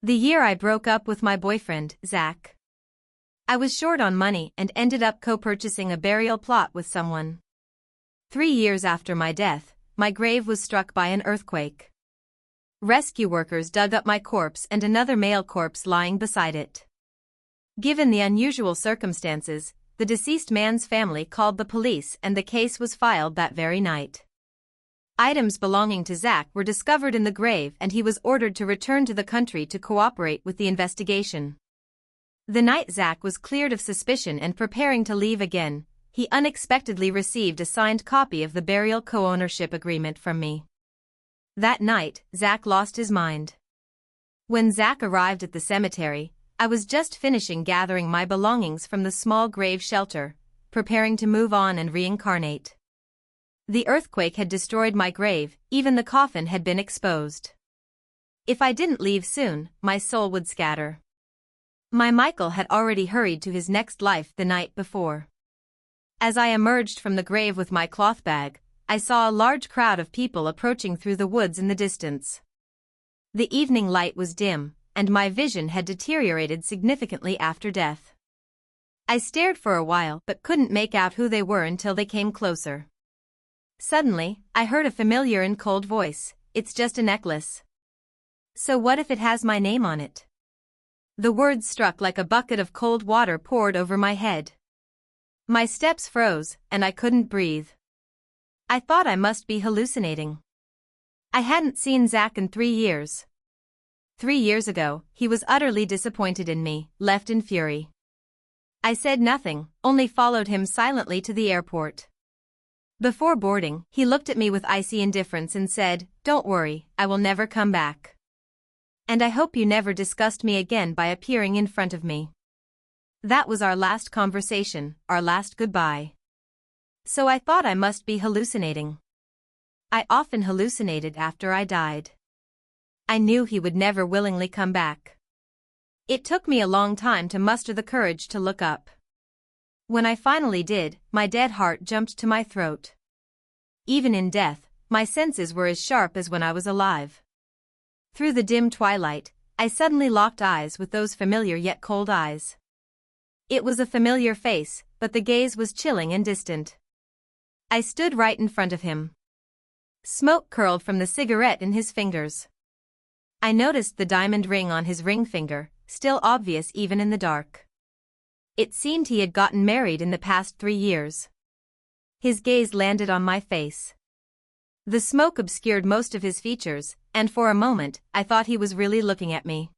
The year I broke up with my boyfriend, Zach. I was short on money and ended up co-purchasing a burial plot with someone. 3 years after my death, my grave was struck by an earthquake. Rescue workers dug up my corpse and another male corpse lying beside it. Given the unusual circumstances, the deceased man's family called the police and the case was filed that very night. Items belonging to Zach were discovered in the grave and he was ordered to return to the country to cooperate with the investigation. The night Zach was cleared of suspicion and preparing to leave again, he unexpectedly received a signed copy of the burial co-ownership agreement from me. That night, Zach lost his mind. When Zach arrived at the cemetery, I was just finishing gathering my belongings from the small grave shelter, preparing to move on and reincarnate. The earthquake had destroyed my grave, even the coffin had been exposed. If I didn't leave soon, my soul would scatter. My Michael had already hurried to his next life the night before. As I emerged from the grave with my cloth bag, I saw a large crowd of people approaching through the woods in the distance. The evening light was dim, and my vision had deteriorated significantly after death. I stared for a while but couldn't make out who they were until they came closer. Suddenly, I heard a familiar and cold voice, "It's just a necklace." "So what if it has my name on it?" The words struck like a bucket of cold water poured over my head. My steps froze, and I couldn't breathe. I thought I must be hallucinating. I hadn't seen Zach in 3 years. 3 years ago, he was utterly disappointed in me, left in fury. I said nothing, only followed him silently to the airport. Before boarding, he looked at me with icy indifference and said, "Don't worry, I will never come back. And I hope you never disgust me again by appearing in front of me." That was our last conversation, our last goodbye. So I thought I must be hallucinating. I often hallucinated after I died. I knew he would never willingly come back. It took me a long time to muster the courage to look up. When I finally did, my dead heart jumped to my throat. Even in death, my senses were as sharp as when I was alive. Through the dim twilight, I suddenly locked eyes with those familiar yet cold eyes. It was a familiar face, but the gaze was chilling and distant. I stood right in front of him. Smoke curled from the cigarette in his fingers. I noticed the diamond ring on his ring finger, still obvious even in the dark. It seemed he had gotten married in the past 3 years. His gaze landed on my face. The smoke obscured most of his features, and for a moment, I thought he was really looking at me.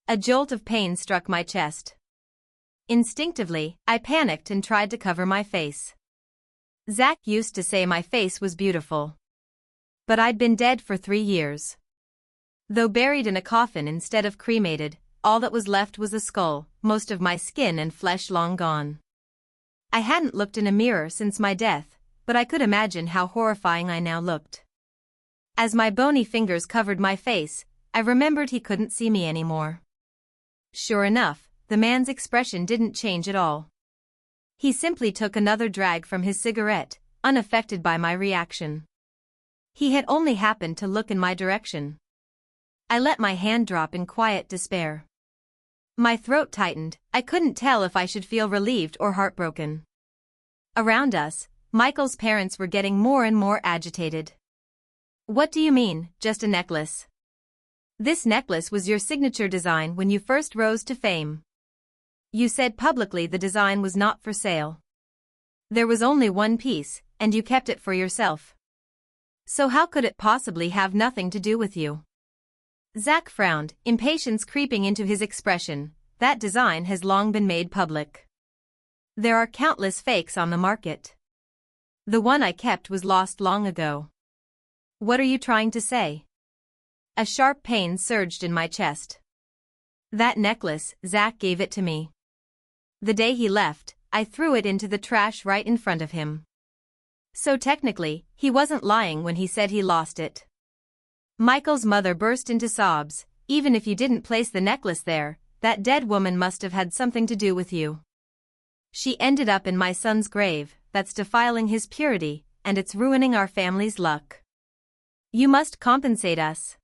A jolt of pain struck my chest. Instinctively, I panicked and tried to cover my face. Zach used to say my face was beautiful. But I'd been dead for 3 years. Though buried in a coffin instead of cremated, all that was left was a skull, most of my skin and flesh long gone. I hadn't looked in a mirror since my death, but I could imagine how horrifying I now looked. As my bony fingers covered my face, I remembered he couldn't see me anymore. Sure enough, the man's expression didn't change at all. He simply took another drag from his cigarette, unaffected by my reaction. He had only happened to look in my direction. I let my hand drop in quiet despair. My throat tightened, I couldn't tell if I should feel relieved or heartbroken. Around us, Michael's parents were getting more and more agitated. "What do you mean, just a necklace? This necklace was your signature design when you first rose to fame. You said publicly the design was not for sale. There was only one piece, and you kept it for yourself. So how could it possibly have nothing to do with you?" Zach frowned, impatience creeping into his expression. "That design has long been made public. There are countless fakes on the market. The one I kept was lost long ago." "What are you trying to say?" A sharp pain surged in my chest. "That necklace, Zach gave it to me. The day he left, I threw it into the trash right in front of him. So technically, he wasn't lying when he said he lost it." Michael's mother burst into sobs. "Even if you didn't place the necklace there, that dead woman must have had something to do with you. She ended up in my son's grave, that's defiling his purity, and it's ruining our family's luck. You must compensate us."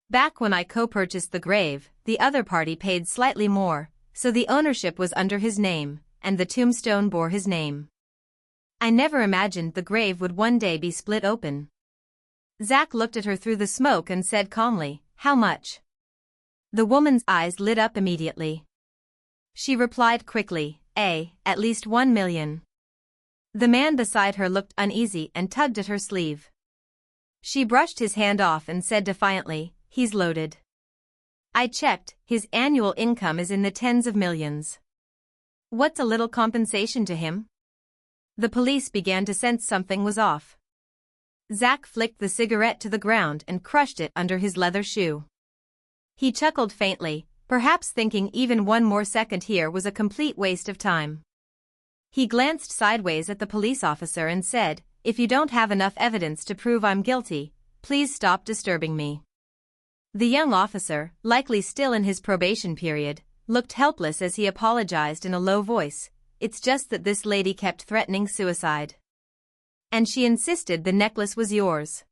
Back when I co-purchased the grave, the other party paid slightly more, so the ownership was under his name, and the tombstone bore his name. I never imagined the grave would one day be split open. Zach looked at her through the smoke and said calmly, "How much?" The woman's eyes lit up immediately. She replied quickly, at least 1 million. The man beside her looked uneasy and tugged at her sleeve. She brushed his hand off and said defiantly, "He's loaded. I checked, his annual income is in the tens of millions. What's a little compensation to him?" The police began to sense something was off. Zach flicked the cigarette to the ground and crushed it under his leather shoe. He chuckled faintly, perhaps thinking even one more second here was a complete waste of time. He glanced sideways at the police officer and said, "If you don't have enough evidence to prove I'm guilty, please stop disturbing me." The young officer, likely still in his probation period, looked helpless as he apologized in a low voice, "It's just that this lady kept threatening suicide. And she insisted the necklace was yours.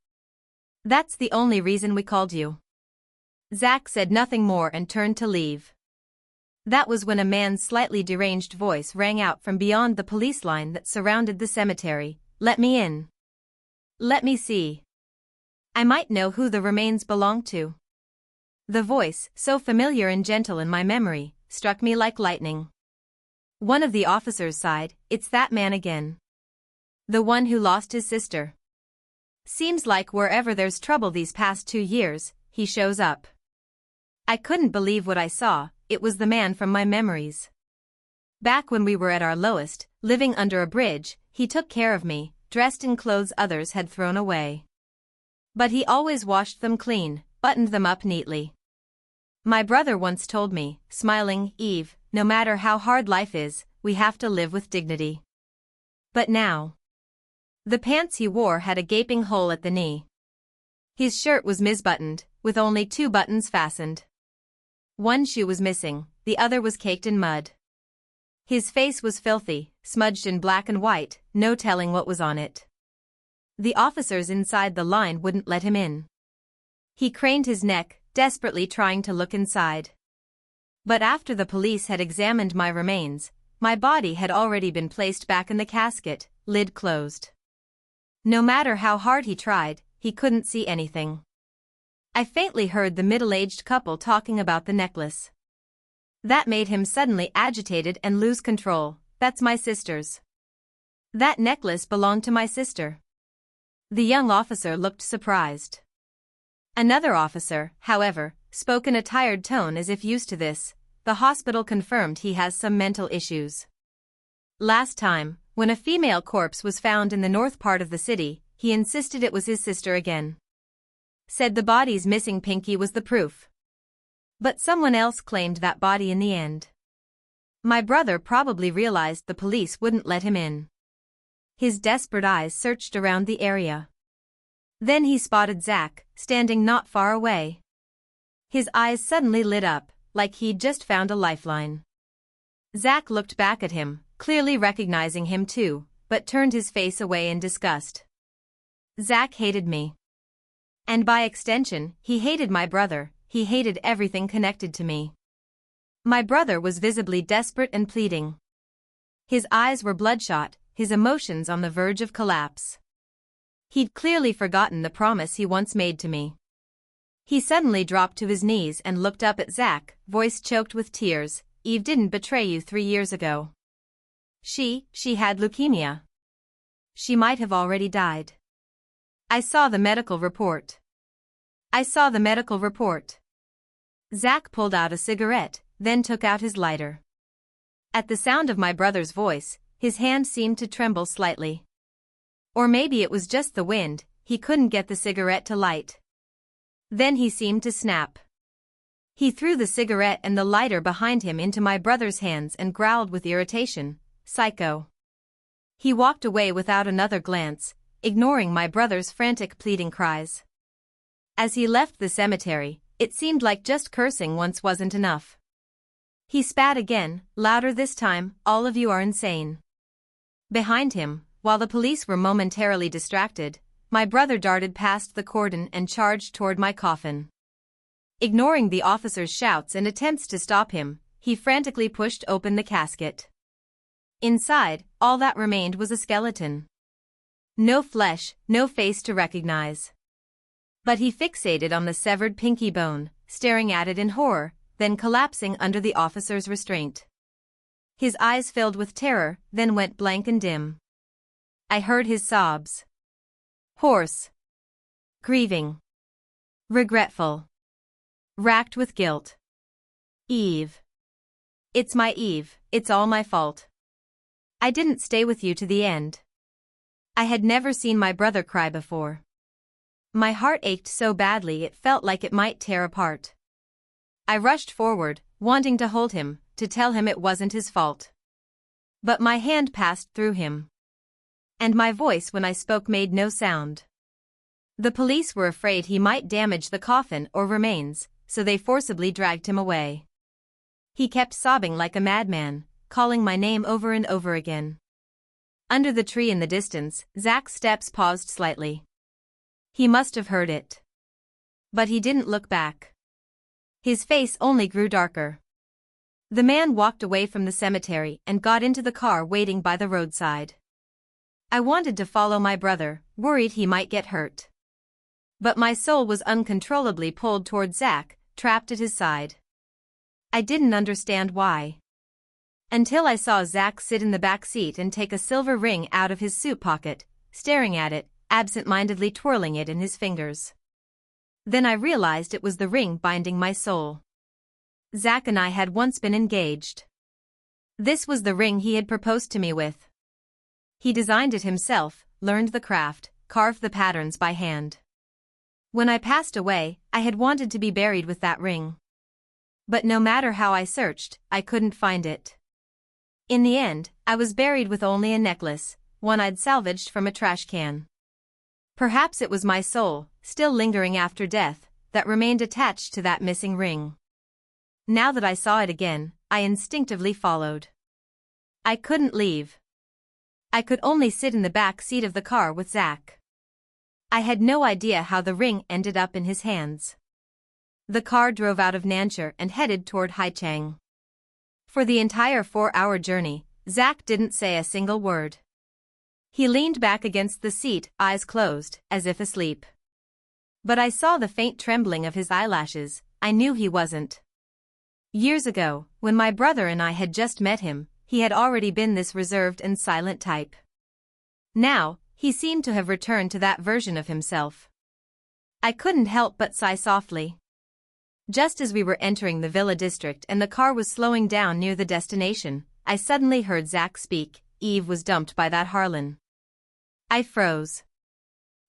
That's the only reason we called you." Zach said nothing more and turned to leave. That was when a man's slightly deranged voice rang out from beyond the police line that surrounded the cemetery, "Let me in. Let me see. I might know who the remains belong to." The voice, so familiar and gentle in my memory, struck me like lightning. One of the officers sighed, "It's that man again. The one who lost his sister. Seems like wherever there's trouble these past 2 years, he shows up." I couldn't believe what I saw, it was the man from my memories. Back when we were at our lowest, living under a bridge, he took care of me, dressed in clothes others had thrown away. But he always washed them clean, buttoned them up neatly. My brother once told me, smiling, "Eve, no matter how hard life is, we have to live with dignity." But now, the pants he wore had a gaping hole at the knee. His shirt was misbuttoned, with only 2 buttons fastened. One shoe was missing, the other was caked in mud. His face was filthy, smudged in black and white, no telling what was on it. The officers inside the line wouldn't let him in. He craned his neck, desperately trying to look inside. But after the police had examined my remains, my body had already been placed back in the casket, lid closed. No matter how hard he tried, he couldn't see anything. I faintly heard the middle-aged couple talking about the necklace. That made him suddenly agitated and lose control. "That's my sister's. That necklace belonged to my sister." The young officer looked surprised. Another officer, however, spoke in a tired tone as if used to this. "The hospital confirmed he has some mental issues. Last time, when a female corpse was found in the north part of the city, he insisted it was his sister again. Said the body's missing pinky was the proof. But someone else claimed that body in the end." My brother probably realized the police wouldn't let him in. His desperate eyes searched around the area. Then he spotted Zach, standing not far away. His eyes suddenly lit up, like he'd just found a lifeline. Zach looked back at him, clearly recognizing him too, but turned his face away in disgust. Zach hated me. And by extension, he hated my brother, he hated everything connected to me. My brother was visibly desperate and pleading. His eyes were bloodshot, his emotions on the verge of collapse. He'd clearly forgotten the promise he once made to me. He suddenly dropped to his knees and looked up at Zach, voice choked with tears. "Eve didn't betray you 3 years ago. She had leukemia. She might have already died. I saw the medical report. Zach pulled out a cigarette, then took out his lighter. At the sound of my brother's voice, his hand seemed to tremble slightly. Or maybe it was just the wind, he couldn't get the cigarette to light. Then he seemed to snap. He threw the cigarette and the lighter behind him into my brother's hands and growled with irritation, "Psycho." He walked away without another glance, ignoring my brother's frantic pleading cries. As he left the cemetery, it seemed like just cursing once wasn't enough. He spat again, louder this time, "All of you are insane." Behind him, while the police were momentarily distracted, my brother darted past the cordon and charged toward my coffin. Ignoring the officer's shouts and attempts to stop him, he frantically pushed open the casket. Inside, all that remained was a skeleton. No flesh, no face to recognize. But he fixated on the severed pinky bone, staring at it in horror, then collapsing under the officer's restraint. His eyes filled with terror, then went blank and dim. I heard his sobs. Hoarse. Grieving. Regretful. Racked with guilt. Eve. It's my Eve, it's all my fault. I didn't stay with you to the end. I had never seen my brother cry before. My heart ached so badly it felt like it might tear apart. I rushed forward, wanting to hold him, to tell him it wasn't his fault. But my hand passed through him. And my voice when I spoke made no sound. The police were afraid he might damage the coffin or remains, so they forcibly dragged him away. He kept sobbing like a madman, calling my name over and over again. Under the tree in the distance, Zach's steps paused slightly. He must have heard it. But he didn't look back. His face only grew darker. The man walked away from the cemetery and got into the car waiting by the roadside. I wanted to follow my brother, worried he might get hurt. But my soul was uncontrollably pulled toward Zach, trapped at his side. I didn't understand why. Until I saw Zach sit in the back seat and take a silver ring out of his suit pocket, staring at it, absent-mindedly twirling it in his fingers. Then I realized it was the ring binding my soul. Zach and I had once been engaged. This was the ring he had proposed to me with. He designed it himself, learned the craft, carved the patterns by hand. When I passed away, I had wanted to be buried with that ring. But no matter how I searched, I couldn't find it. In the end, I was buried with only a necklace, one I'd salvaged from a trash can. Perhaps it was my soul, still lingering after death, that remained attached to that missing ring. Now that I saw it again, I instinctively followed. I couldn't leave. I could only sit in the back seat of the car with Zach. I had no idea how the ring ended up in his hands. The car drove out of Nanchur and headed toward Haichang. For the entire 4-hour journey, Zach didn't say a single word. He leaned back against the seat, eyes closed, as if asleep. But I saw the faint trembling of his eyelashes. I knew he wasn't. Years ago, when my brother and I had just met him, he had already been this reserved and silent type. Now, he seemed to have returned to that version of himself. I couldn't help but sigh softly. Just as we were entering the Villa district and the car was slowing down near the destination, I suddenly heard Zach speak. Eve was dumped by that Harlan. I froze.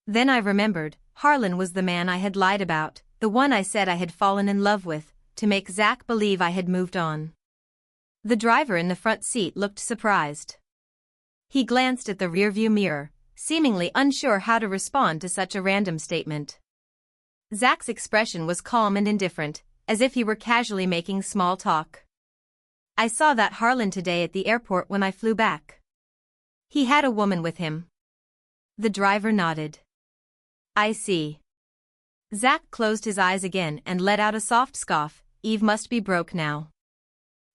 Then I remembered, Harlan was the man I had lied about, the one I said I had fallen in love with, to make Zach believe I had moved on. The driver in the front seat looked surprised. He glanced at the rearview mirror, seemingly unsure how to respond to such a random statement. Zach's expression was calm and indifferent, as if he were casually making small talk. I saw that Harlan today at the airport when I flew back. He had a woman with him. The driver nodded. I see. Zach closed his eyes again and let out a soft scoff. Eve must be broke now.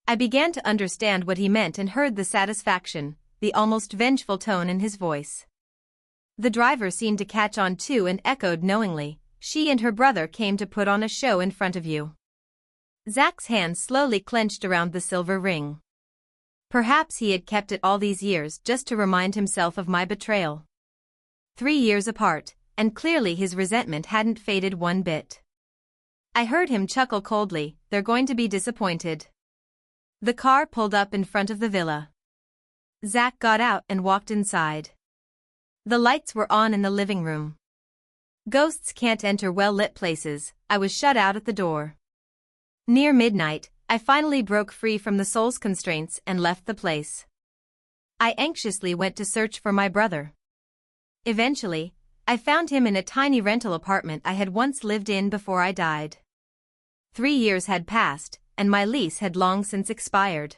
I began to understand what he meant and heard the satisfaction, the almost vengeful tone in his voice. The driver seemed to catch on too and echoed knowingly, she and her brother came to put on a show in front of you. Zach's hand slowly clenched around the silver ring. Perhaps he had kept it all these years just to remind himself of my betrayal. 3 years apart, and clearly his resentment hadn't faded one bit. I heard him chuckle coldly, they're going to be disappointed. The car pulled up in front of the villa. Zach got out and walked inside. The lights were on in the living room. Ghosts can't enter well-lit places. I was shut out at the door. Near midnight, I finally broke free from the soul's constraints and left the place. I anxiously went to search for my brother. Eventually, I found him in a tiny rental apartment I had once lived in before I died. 3 years had passed, and my lease had long since expired.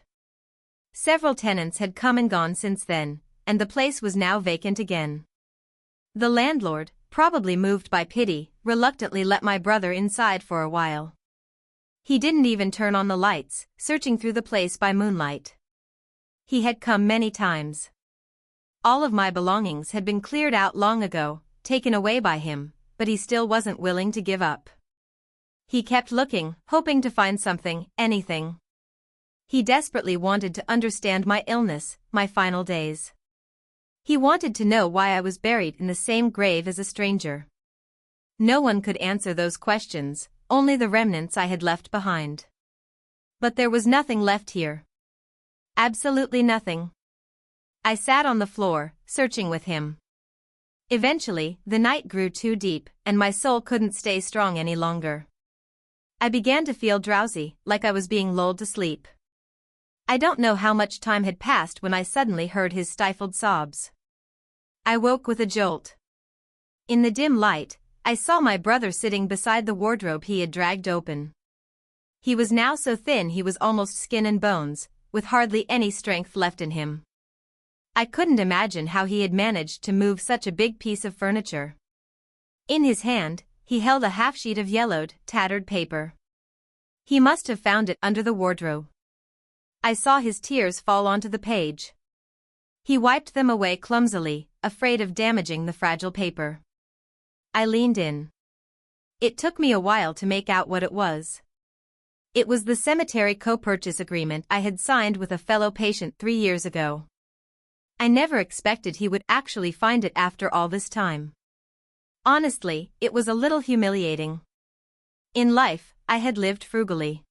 Several tenants had come and gone since then, and the place was now vacant again. The landlord, probably moved by pity, reluctantly let my brother inside for a while. He didn't even turn on the lights, searching through the place by moonlight. He had come many times. All of my belongings had been cleared out long ago, taken away by him, but he still wasn't willing to give up. He kept looking, hoping to find something, anything. He desperately wanted to understand my illness, my final days. He wanted to know why I was buried in the same grave as a stranger. No one could answer those questions, only the remnants I had left behind. But there was nothing left here. Absolutely nothing. I sat on the floor, searching with him. Eventually, the night grew too deep, and my soul couldn't stay strong any longer. I began to feel drowsy, like I was being lulled to sleep. I don't know how much time had passed when I suddenly heard his stifled sobs. I woke with a jolt. In the dim light, I saw my brother sitting beside the wardrobe he had dragged open. He was now so thin he was almost skin and bones, with hardly any strength left in him. I couldn't imagine how he had managed to move such a big piece of furniture. In his hand, he held a half-sheet of yellowed, tattered paper. He must have found it under the wardrobe. I saw his tears fall onto the page. He wiped them away clumsily, afraid of damaging the fragile paper. I leaned in. It took me a while to make out what it was. It was the cemetery co-purchase agreement I had signed with a fellow patient 3 years ago. I never expected he would actually find it after all this time. Honestly, it was a little humiliating. In life, I had lived frugally.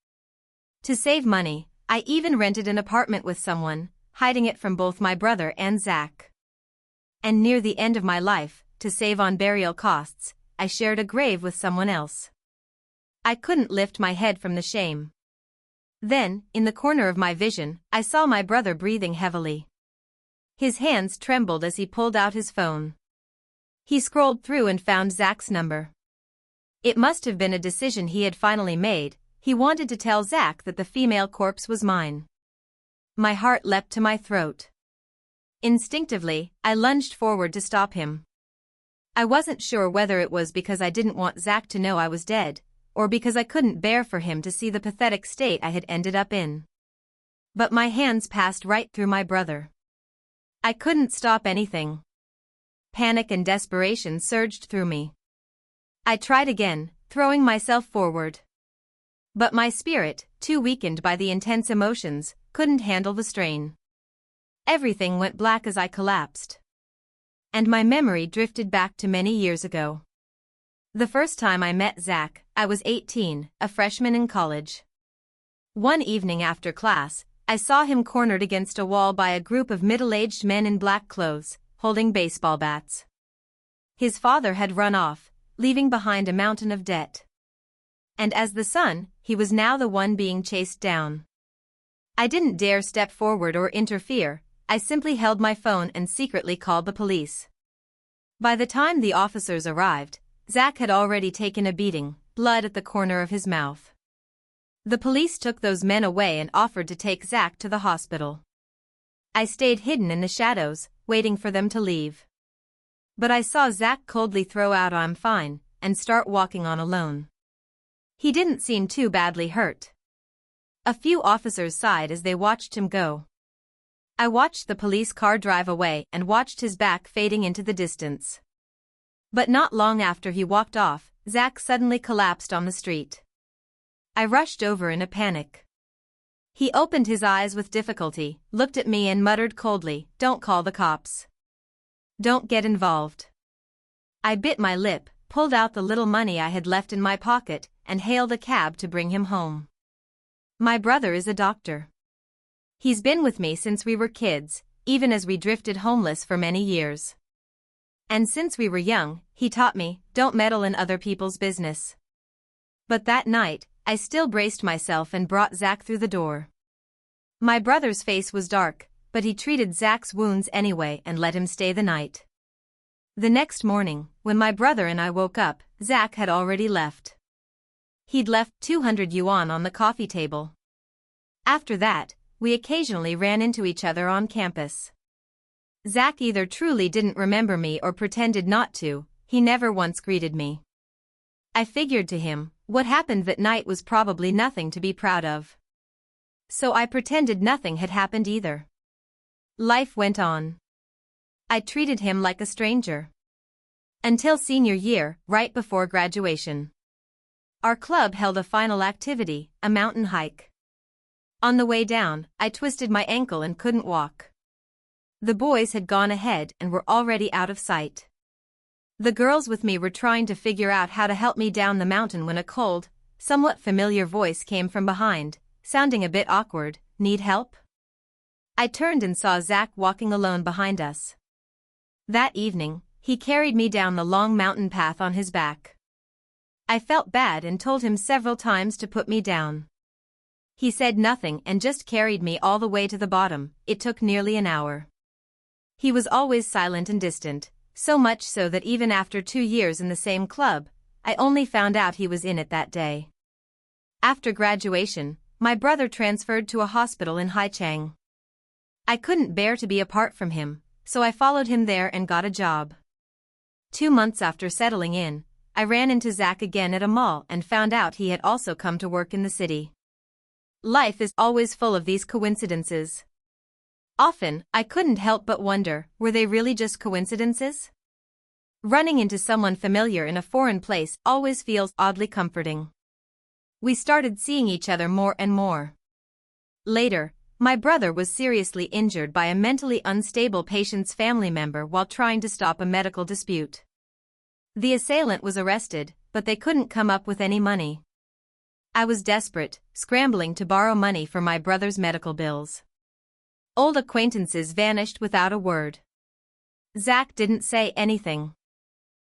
To save money, I even rented an apartment with someone, hiding it from both my brother and Zach. And near the end of my life, to save on burial costs, I shared a grave with someone else. I couldn't lift my head from the shame. Then, in the corner of my vision, I saw my brother breathing heavily. His hands trembled as he pulled out his phone. He scrolled through and found Zach's number. It must have been a decision he had finally made. He wanted to tell Zach that the female corpse was mine. My heart leapt to my throat. Instinctively, I lunged forward to stop him. I wasn't sure whether it was because I didn't want Zach to know I was dead, or because I couldn't bear for him to see the pathetic state I had ended up in. But my hands passed right through my brother. I couldn't stop anything. Panic and desperation surged through me. I tried again, throwing myself forward. But my spirit, too weakened by the intense emotions, couldn't handle the strain. Everything went black as I collapsed. And my memory drifted back to many years ago. The first time I met Zach, I was 18, a freshman in college. One evening after class, I saw him cornered against a wall by a group of middle-aged men in black clothes, holding baseball bats. His father had run off, leaving behind a mountain of debt. And as the son, he was now the one being chased down. I didn't dare step forward or interfere. I simply held my phone and secretly called the police. By the time the officers arrived, Zach had already taken a beating, blood at the corner of his mouth. The police took those men away and offered to take Zach to the hospital. I stayed hidden in the shadows, waiting for them to leave. But I saw Zach coldly throw out "I'm fine," and start walking on alone. He didn't seem too badly hurt. A few officers sighed as they watched him go. I watched the police car drive away and watched his back fading into the distance. But not long after he walked off, Zach suddenly collapsed on the street. I rushed over in a panic. He opened his eyes with difficulty, looked at me and muttered coldly, "Don't call the cops. Don't get involved." I bit my lip, pulled out the little money I had left in my pocket, and hailed a cab to bring him home. My brother is a doctor. He's been with me since we were kids, even as we drifted homeless for many years. And since we were young, he taught me, don't meddle in other people's business. But that night, I still braced myself and brought Zach through the door. My brother's face was dark, but he treated Zach's wounds anyway and let him stay the night. The next morning, when my brother and I woke up, Zach had already left. He'd left 200 yuan on the coffee table. After that, we occasionally ran into each other on campus. Zach either truly didn't remember me or pretended not to. He never once greeted me. I figured to him, What happened that night was probably nothing to be proud of. So I pretended nothing had happened either. Life went on. I treated him like a stranger. Until senior year, right before graduation. Our club held a final activity, a mountain hike. On the way down, I twisted my ankle and couldn't walk. The boys had gone ahead and were already out of sight. The girls with me were trying to figure out how to help me down the mountain when a cold, somewhat familiar voice came from behind, sounding a bit awkward. Need help? I turned and saw Zach walking alone behind us. That evening, he carried me down the long mountain path on his back. I felt bad and told him several times to put me down. He said nothing and just carried me all the way to the bottom. It took nearly an hour. He was always silent and distant, so much so that even after 2 years in the same club, I only found out he was in it that day. After graduation, my brother transferred to a hospital in Haichang. I couldn't bear to be apart from him, so I followed him there and got a job. 2 months after settling in, I ran into Zach again at a mall and found out he had also come to work in the city. Life is always full of these coincidences. Often, I couldn't help but wonder, were they really just coincidences? Running into someone familiar in a foreign place always feels oddly comforting. We started seeing each other more and more. Later, my brother was seriously injured by a mentally unstable patient's family member while trying to stop a medical dispute. The assailant was arrested, but they couldn't come up with any money. I was desperate, scrambling to borrow money for my brother's medical bills. Old acquaintances vanished without a word. Zach didn't say anything.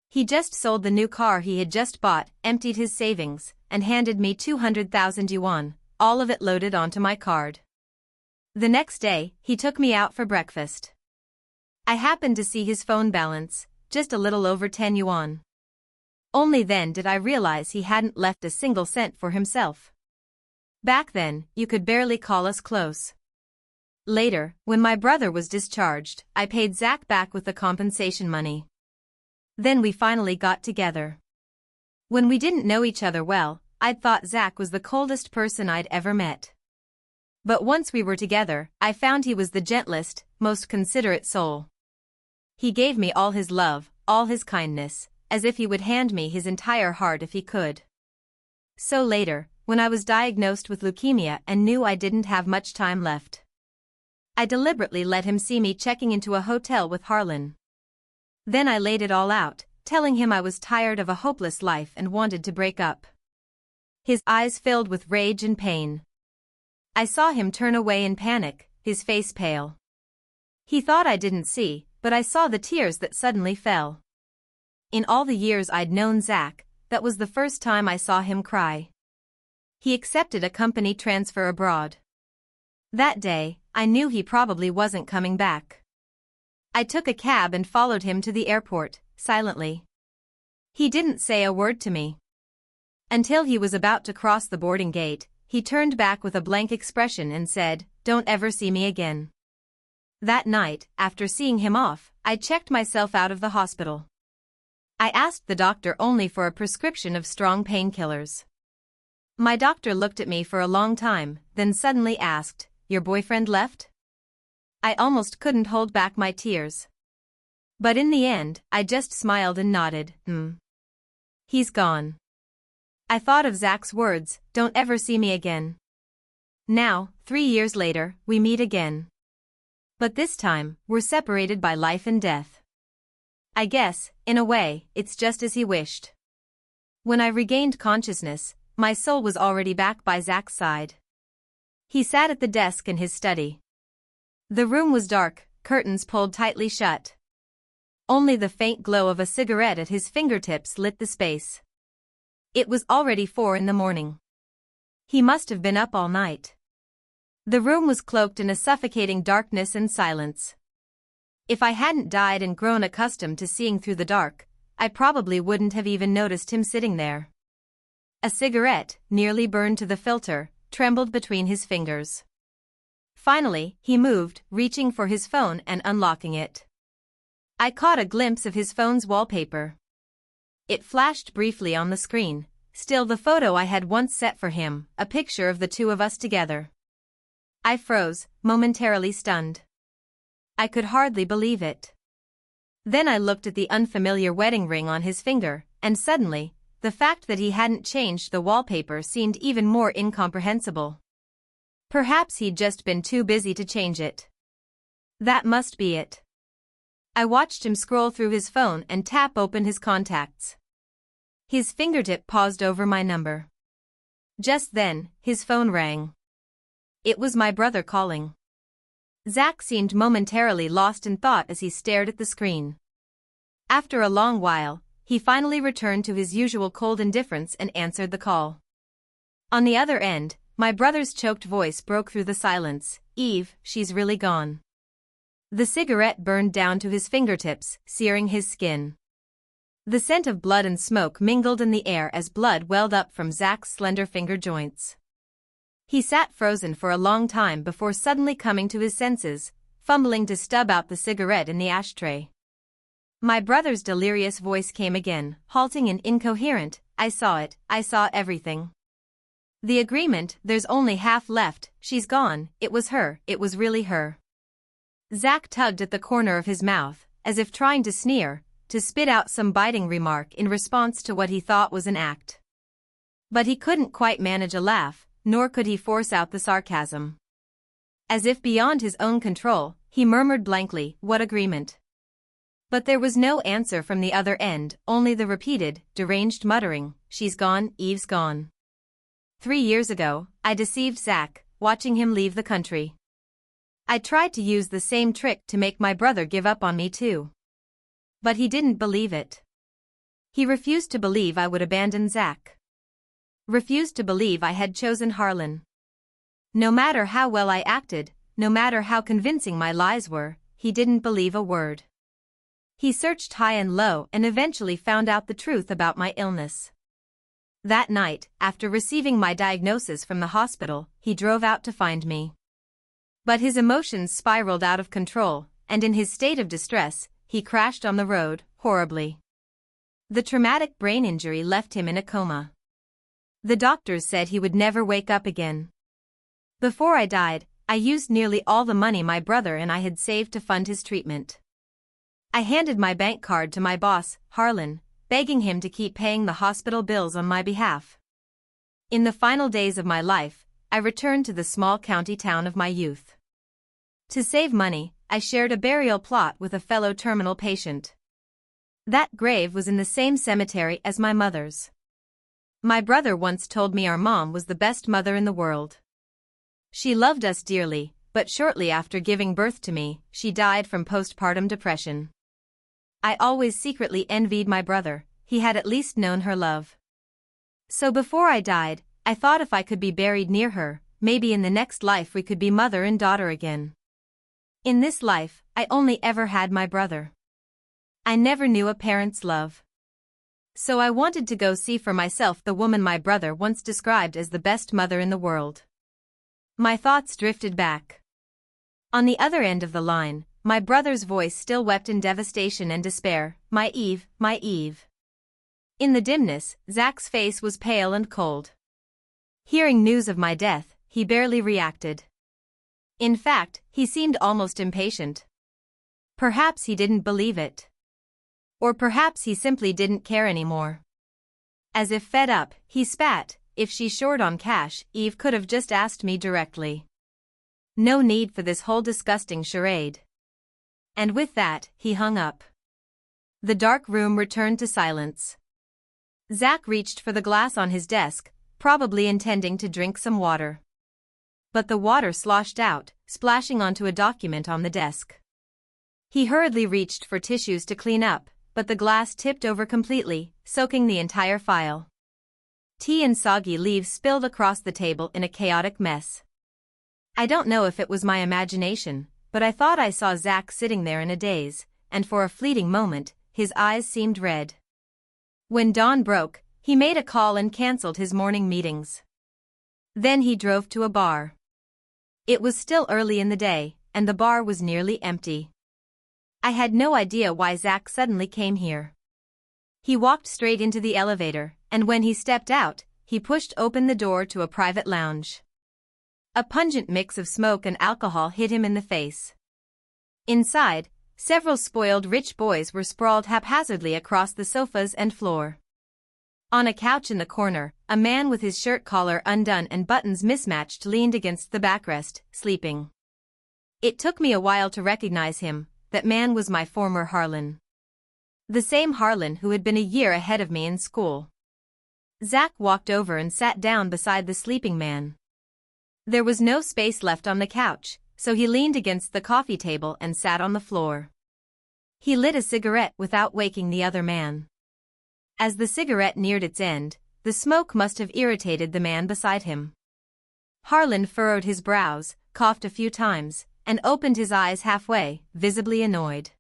He just sold the new car he had just bought, emptied his savings, and handed me 200,000 yuan, all of it loaded onto my card. The next day, he took me out for breakfast. I happened to see his phone balance, just a little over 10 yuan. Only then did I realize he hadn't left a single cent for himself. Back then, you could barely call us close. Later, when my brother was discharged, I paid Zach back with the compensation money. Then we finally got together. When we didn't know each other well, I'd thought Zach was the coldest person I'd ever met. But once we were together, I found he was the gentlest, most considerate soul. He gave me all his love, all his kindness, as if he would hand me his entire heart if he could. So later, when I was diagnosed with leukemia and knew I didn't have much time left, I deliberately let him see me checking into a hotel with Harlan. Then I laid it all out, telling him I was tired of a hopeless life and wanted to break up. His eyes filled with rage and pain. I saw him turn away in panic, his face pale. He thought I didn't see, but I saw the tears that suddenly fell. In all the years I'd known Zach, that was the first time I saw him cry. He accepted a company transfer abroad. That day, I knew he probably wasn't coming back. I took a cab and followed him to the airport, silently. He didn't say a word to me. Until he was about to cross the boarding gate, he turned back with a blank expression and said, "Don't ever see me again." That night, after seeing him off, I checked myself out of the hospital. I asked the doctor only for a prescription of strong painkillers. My doctor looked at me for a long time, then suddenly asked, "Your boyfriend left?" I almost couldn't hold back my tears. But in the end, I just smiled and nodded, He's gone. I thought of Zach's words, "Don't ever see me again." Now, 3 years later, we meet again. But this time, we're separated by life and death. I guess, in a way, it's just as he wished. When I regained consciousness, my soul was already back by Zach's side. He sat at the desk in his study. The room was dark, curtains pulled tightly shut. Only the faint glow of a cigarette at his fingertips lit the space. It was already 4 in the morning. He must have been up all night. The room was cloaked in a suffocating darkness and silence. If I hadn't died and grown accustomed to seeing through the dark, I probably wouldn't have even noticed him sitting there. A cigarette, nearly burned to the filter, trembled between his fingers. Finally, he moved, reaching for his phone and unlocking it. I caught a glimpse of his phone's wallpaper. It flashed briefly on the screen, still the photo I had once set for him, a picture of the two of us together. I froze, momentarily stunned. I could hardly believe it. Then I looked at the unfamiliar wedding ring on his finger, and suddenly, the fact that he hadn't changed the wallpaper seemed even more incomprehensible. Perhaps he'd just been too busy to change it. That must be it. I watched him scroll through his phone and tap open his contacts. His fingertip paused over my number. Just then, his phone rang. It was my brother calling. Zach seemed momentarily lost in thought as he stared at the screen. After a long while, he finally returned to his usual cold indifference and answered the call. On the other end, my brother's choked voice broke through the silence. "Eve, she's really gone." The cigarette burned down to his fingertips, searing his skin. The scent of blood and smoke mingled in the air as blood welled up from Zach's slender finger joints. He sat frozen for a long time before suddenly coming to his senses, fumbling to stub out the cigarette in the ashtray. My brother's delirious voice came again, halting and incoherent. "I saw it, I saw everything. The agreement, there's only half left, she's gone, it was her, it was really her." Zach tugged at the corner of his mouth, as if trying to sneer, to spit out some biting remark in response to what he thought was an act. But he couldn't quite manage a laugh, nor could he force out the sarcasm. As if beyond his own control, he murmured blankly, "What agreement?" But there was no answer from the other end, only the repeated, deranged muttering, "She's gone, Eve's gone." 3 years ago, I deceived Zach, watching him leave the country. I tried to use the same trick to make my brother give up on me too. But he didn't believe it. He refused to believe I would abandon Zach. Refused to believe I had chosen Harlan. No matter how well I acted, no matter how convincing my lies were, he didn't believe a word. He searched high and low and eventually found out the truth about my illness. That night, after receiving my diagnosis from the hospital, he drove out to find me. But his emotions spiraled out of control, and in his state of distress, he crashed on the road, horribly. The traumatic brain injury left him in a coma. The doctors said he would never wake up again. Before I died, I used nearly all the money my brother and I had saved to fund his treatment. I handed my bank card to my boss, Harlan, begging him to keep paying the hospital bills on my behalf. In the final days of my life, I returned to the small county town of my youth. To save money, I shared a burial plot with a fellow terminal patient. That grave was in the same cemetery as my mother's. My brother once told me our mom was the best mother in the world. She loved us dearly, but shortly after giving birth to me, she died from postpartum depression. I always secretly envied my brother, he had at least known her love. So before I died, I thought if I could be buried near her, maybe in the next life we could be mother and daughter again. In this life, I only ever had my brother. I never knew a parent's love. So I wanted to go see for myself the woman my brother once described as the best mother in the world. My thoughts drifted back. On the other end of the line, my brother's voice still wept in devastation and despair, "My Eve, my Eve." In the dimness, Zach's face was pale and cold. Hearing news of my death, he barely reacted. In fact, he seemed almost impatient. Perhaps he didn't believe it. Or perhaps he simply didn't care anymore. As if fed up, he spat, "If she's short on cash, Eve could have just asked me directly. No need for this whole disgusting charade." And with that, he hung up. The dark room returned to silence. Zach reached for the glass on his desk, probably intending to drink some water. But the water sloshed out, splashing onto a document on the desk. He hurriedly reached for tissues to clean up, but the glass tipped over completely, soaking the entire file. Tea and soggy leaves spilled across the table in a chaotic mess. I don't know if it was my imagination, but I thought I saw Zach sitting there in a daze, and for a fleeting moment, his eyes seemed red. When dawn broke, he made a call and canceled his morning meetings. Then he drove to a bar. It was still early in the day, and the bar was nearly empty. I had no idea why Zach suddenly came here. He walked straight into the elevator, and when he stepped out, he pushed open the door to a private lounge. A pungent mix of smoke and alcohol hit him in the face. Inside, several spoiled rich boys were sprawled haphazardly across the sofas and floor. On a couch in the corner, a man with his shirt collar undone and buttons mismatched leaned against the backrest, sleeping. It took me a while to recognize him. That man was my former Harlan. The same Harlan who had been a year ahead of me in school. Zach walked over and sat down beside the sleeping man. There was no space left on the couch, so he leaned against the coffee table and sat on the floor. He lit a cigarette without waking the other man. As the cigarette neared its end, the smoke must have irritated the man beside him. Harlan furrowed his brows, coughed a few times, and opened his eyes halfway, visibly annoyed.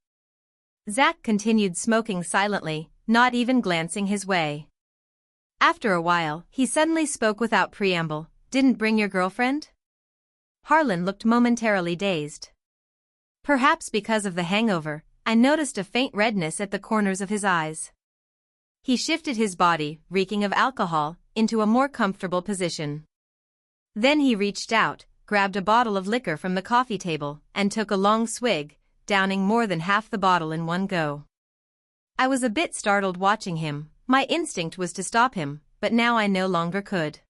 Zach continued smoking silently, not even glancing his way. After a while, he suddenly spoke without preamble. "Didn't bring your girlfriend?" Harlan looked momentarily dazed. Perhaps because of the hangover, I noticed a faint redness at the corners of his eyes. He shifted his body, reeking of alcohol, into a more comfortable position. Then he reached out, grabbed a bottle of liquor from the coffee table, and took a long swig, downing more than half the bottle in one go. I was a bit startled watching him. My instinct was to stop him, but now I no longer could.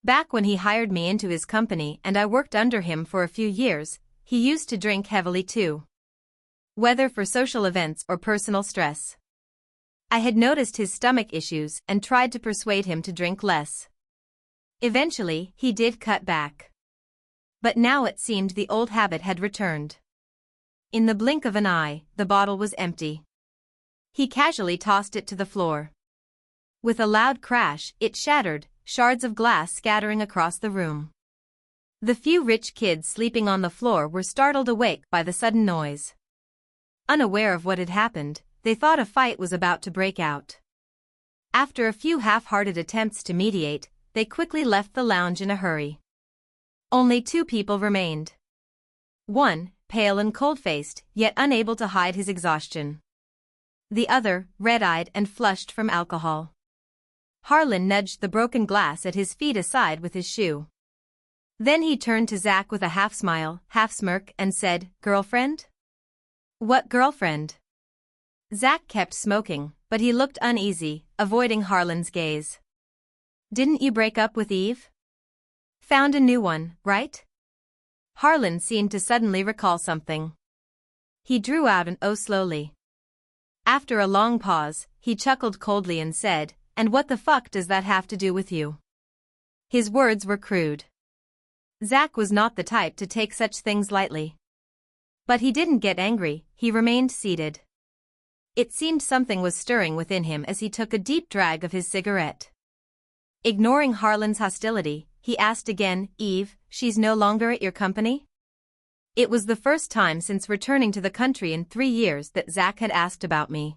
Back when he hired me into his company and I worked under him for a few years, he used to drink heavily too. Whether for social events or personal stress. I had noticed his stomach issues and tried to persuade him to drink less. Eventually, he did cut back. But now it seemed the old habit had returned. In the blink of an eye, the bottle was empty. He casually tossed it to the floor. With a loud crash, it shattered, shards of glass scattering across the room. The few rich kids sleeping on the floor were startled awake by the sudden noise. Unaware of what had happened, they thought a fight was about to break out. After a few half-hearted attempts to mediate, they quickly left the lounge in a hurry. Only 2 people remained. One, pale and cold-faced, yet unable to hide his exhaustion. The other, red-eyed and flushed from alcohol. Harlan nudged the broken glass at his feet aside with his shoe. Then he turned to Zach with a half-smile, half-smirk and said, "Girlfriend?" "What girlfriend?" Zach kept smoking, but he looked uneasy, avoiding Harlan's gaze. "Didn't you break up with Eve? Found a new one, right?" Harlan seemed to suddenly recall something. He drew out an O slowly. After a long pause, he chuckled coldly and said, "And what the fuck does that have to do with you?" His words were crude. Zach was not the type to take such things lightly. But he didn't get angry, he remained seated. It seemed something was stirring within him as he took a deep drag of his cigarette. Ignoring Harlan's hostility, he asked again, "Eve, she's no longer at your company?" It was the first time since returning to the country in 3 years that Zach had asked about me.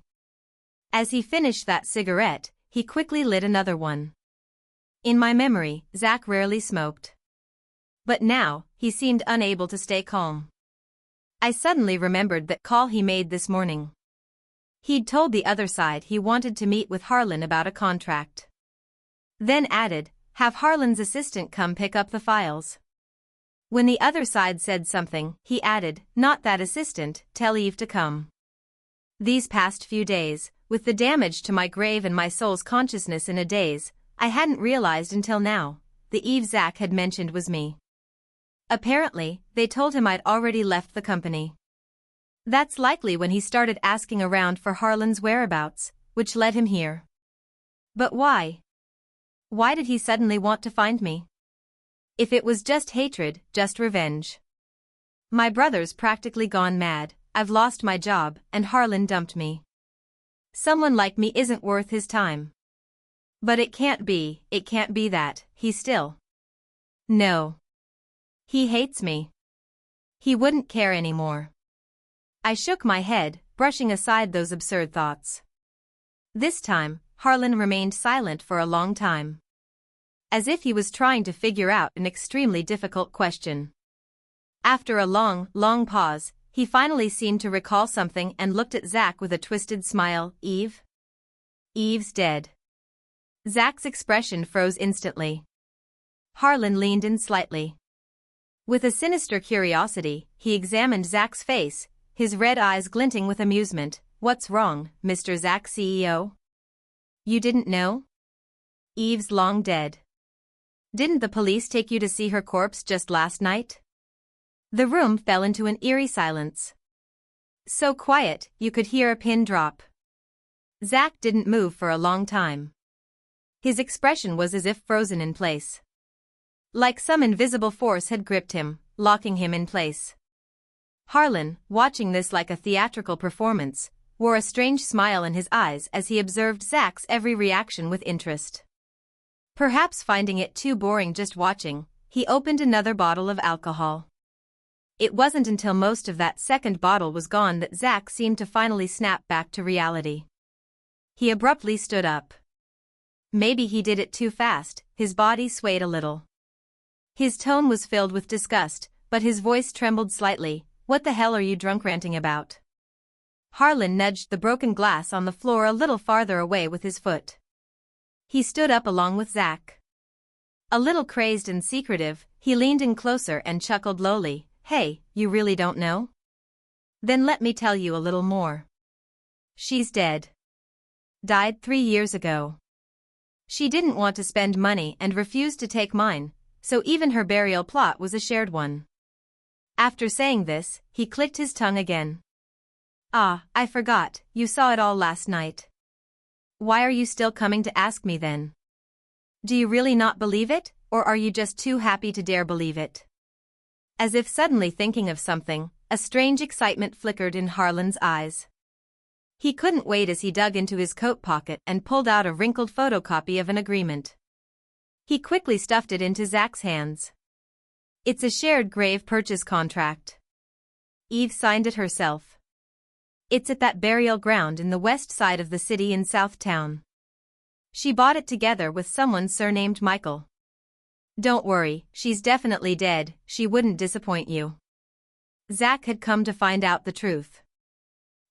As he finished that cigarette, he quickly lit another one. In my memory, Zach rarely smoked. But now, he seemed unable to stay calm. I suddenly remembered that call he made this morning. He'd told the other side he wanted to meet with Harlan about a contract. Then added, "Have Harlan's assistant come pick up the files." When the other side said something, he added, "Not that assistant, tell Eve to come." These past few days, with the damage to my grave and my soul's consciousness in a daze, I hadn't realized until now, the Eve Zach had mentioned was me. Apparently, they told him I'd already left the company. That's likely when he started asking around for Harlan's whereabouts, which led him here. But why? Why did he suddenly want to find me? If it was just hatred, just revenge. My brother's practically gone mad, I've lost my job, and Harlan dumped me. Someone like me isn't worth his time. But it can't be that, he still. No. He hates me. He wouldn't care anymore. I shook my head, brushing aside those absurd thoughts. This time, Harlan remained silent for a long time. As if he was trying to figure out an extremely difficult question. After a long, long pause, he finally seemed to recall something and looked at Zach with a twisted smile. "Eve?" Eve's dead. Zach's expression froze instantly. Harlan leaned in slightly. With a sinister curiosity, he examined Zach's face, his red eyes glinting with amusement. What's wrong, Mr. Zach CEO? You didn't know? Eve's long dead. Didn't the police take you to see her corpse just last night? The room fell into an eerie silence. So quiet, you could hear a pin drop. Zach didn't move for a long time. His expression was as if frozen in place. Like some invisible force had gripped him, locking him in place. Harlan, watching this like a theatrical performance, wore a strange smile in his eyes as he observed Zach's every reaction with interest. Perhaps finding it too boring just watching, he opened another bottle of alcohol. It wasn't until most of that second bottle was gone that Zach seemed to finally snap back to reality. He abruptly stood up. Maybe he did it too fast, his body swayed a little. His tone was filled with disgust, but his voice trembled slightly. What the hell are you drunk ranting about? Harlan nudged the broken glass on the floor a little farther away with his foot. He stood up along with Zach. A little crazed and secretive, he leaned in closer and chuckled lowly. Hey, you really don't know? Then let me tell you a little more. She's dead. Died 3 years ago. She didn't want to spend money and refused to take mine, so even her burial plot was a shared one. After saying this, he clicked his tongue again. Ah, I forgot, you saw it all last night. Why are you still coming to ask me then? Do you really not believe it, or are you just too happy to dare believe it? As if suddenly thinking of something, a strange excitement flickered in Harlan's eyes. He couldn't wait as he dug into his coat pocket and pulled out a wrinkled photocopy of an agreement. He quickly stuffed it into Zach's hands. It's a shared grave purchase contract. Eve signed it herself. It's at that burial ground in the west side of the city in Southtown. She bought it together with someone surnamed Michael. Don't worry, she's definitely dead, she wouldn't disappoint you. Zach had come to find out the truth.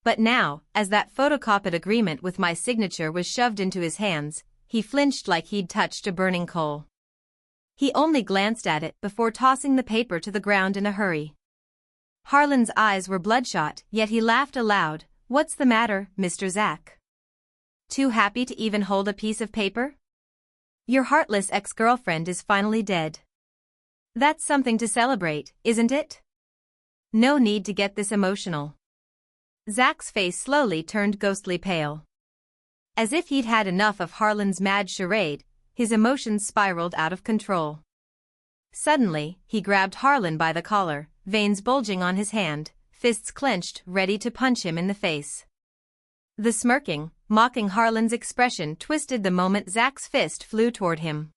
But now, as that photocopied agreement with my signature was shoved into his hands, he flinched like he'd touched a burning coal. He only glanced at it before tossing the paper to the ground in a hurry. Harlan's eyes were bloodshot, yet he laughed aloud. What's the matter, Mr. Zach? Too happy to even hold a piece of paper? Your heartless ex-girlfriend is finally dead. That's something to celebrate, isn't it? No need to get this emotional. Zach's face slowly turned ghostly pale. As if he'd had enough of Harlan's mad charade, his emotions spiraled out of control. Suddenly, he grabbed Harlan by the collar, veins bulging on his hand, fists clenched, ready to punch him in the face. The smirking, mocking Harlan's expression twisted the moment Zach's fist flew toward him.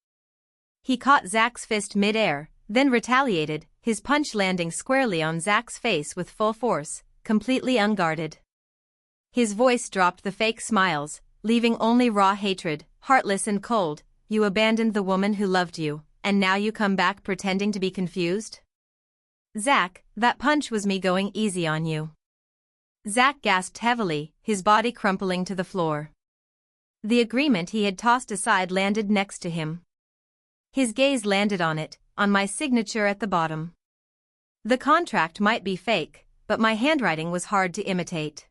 He caught Zach's fist mid-air, then retaliated, his punch landing squarely on Zach's face with full force, completely unguarded. His voice dropped the fake smiles, leaving only raw hatred. Heartless and cold, you abandoned the woman who loved you, and now you come back pretending to be confused? Zach, that punch was me going easy on you. Zach gasped heavily, his body crumpling to the floor. The agreement he had tossed aside landed next to him. His gaze landed on it, on my signature at the bottom. The contract might be fake, but my handwriting was hard to imitate.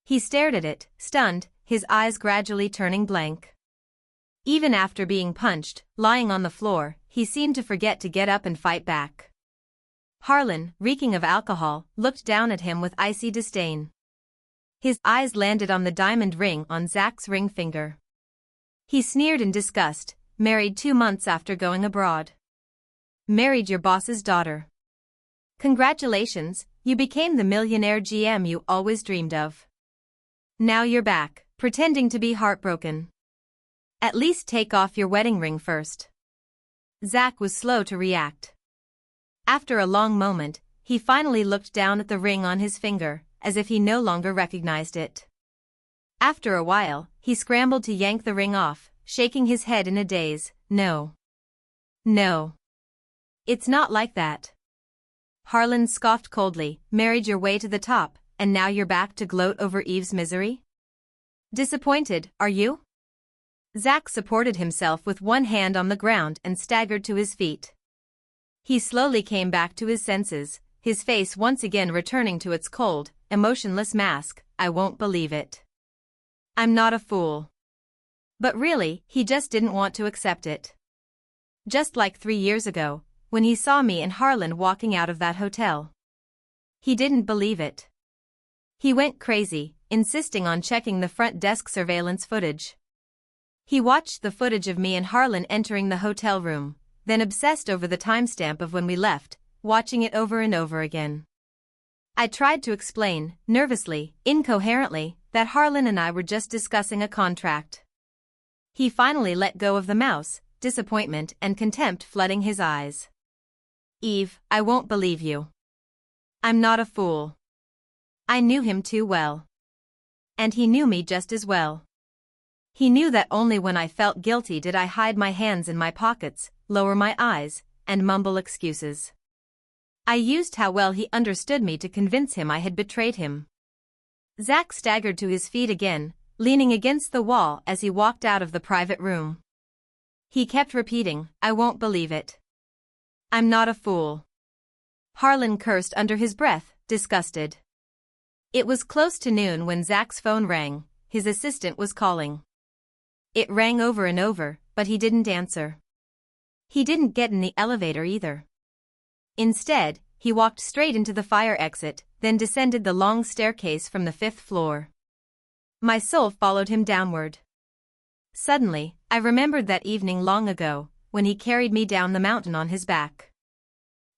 He stared at it, stunned, his eyes gradually turning blank. Even after being punched, lying on the floor, he seemed to forget to get up and fight back. Harlan, reeking of alcohol, looked down at him with icy disdain. His eyes landed on the diamond ring on Zach's ring finger. He sneered in disgust, married 2 months after going abroad. Married your boss's daughter. Congratulations, you became the millionaire GM you always dreamed of. Now you're back, pretending to be heartbroken. At least take off your wedding ring first. Zach was slow to react. After a long moment, he finally looked down at the ring on his finger, as if he no longer recognized it. After a while, he scrambled to yank the ring off, shaking his head in a daze. No. No. It's not like that. Harlan scoffed coldly, married your way to the top, and now you're back to gloat over Eve's misery? Disappointed, are you? Zach supported himself with one hand on the ground and staggered to his feet. He slowly came back to his senses, his face once again returning to its cold, emotionless mask. I won't believe it. I'm not a fool. But really, he just didn't want to accept it. Just like 3 years ago, when he saw me and Harlan walking out of that hotel. He didn't believe it. He went crazy, insisting on checking the front desk surveillance footage. He watched the footage of me and Harlan entering the hotel room, then obsessed over the timestamp of when we left, watching it over and over again. I tried to explain, nervously, incoherently, that Harlan and I were just discussing a contract. He finally let go of the mouse, disappointment and contempt flooding his eyes. Eve, I won't believe you. I'm not a fool. I knew him too well. And he knew me just as well. He knew that only when I felt guilty did I hide my hands in my pockets, lower my eyes, and mumble excuses. I used how well he understood me to convince him I had betrayed him. Zach staggered to his feet again, leaning against the wall as he walked out of the private room. He kept repeating, I won't believe it. I'm not a fool. Harlan cursed under his breath, disgusted. It was close to noon when Zach's phone rang. His assistant was calling. It rang over and over, but he didn't answer. He didn't get in the elevator either. Instead, he walked straight into the fire exit, then descended the long staircase from the 5th floor. My soul followed him downward. Suddenly, I remembered that evening long ago, when he carried me down the mountain on his back.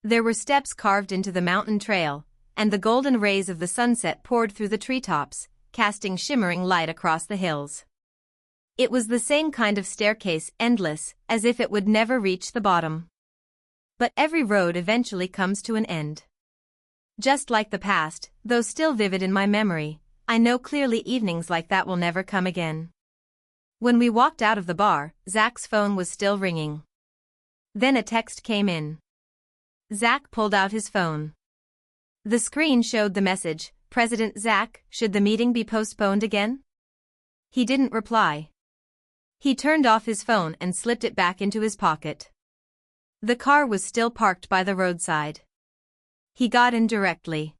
There were steps carved into the mountain trail, and the golden rays of the sunset poured through the treetops, casting shimmering light across the hills. It was the same kind of staircase, endless, as if it would never reach the bottom. But every road eventually comes to an end. Just like the past, though still vivid in my memory, I know clearly evenings like that will never come again. When we walked out of the bar, Zach's phone was still ringing. Then a text came in. Zach pulled out his phone. The screen showed the message, President Zach, should the meeting be postponed again? He didn't reply. He turned off his phone and slipped it back into his pocket. The car was still parked by the roadside. He got in directly.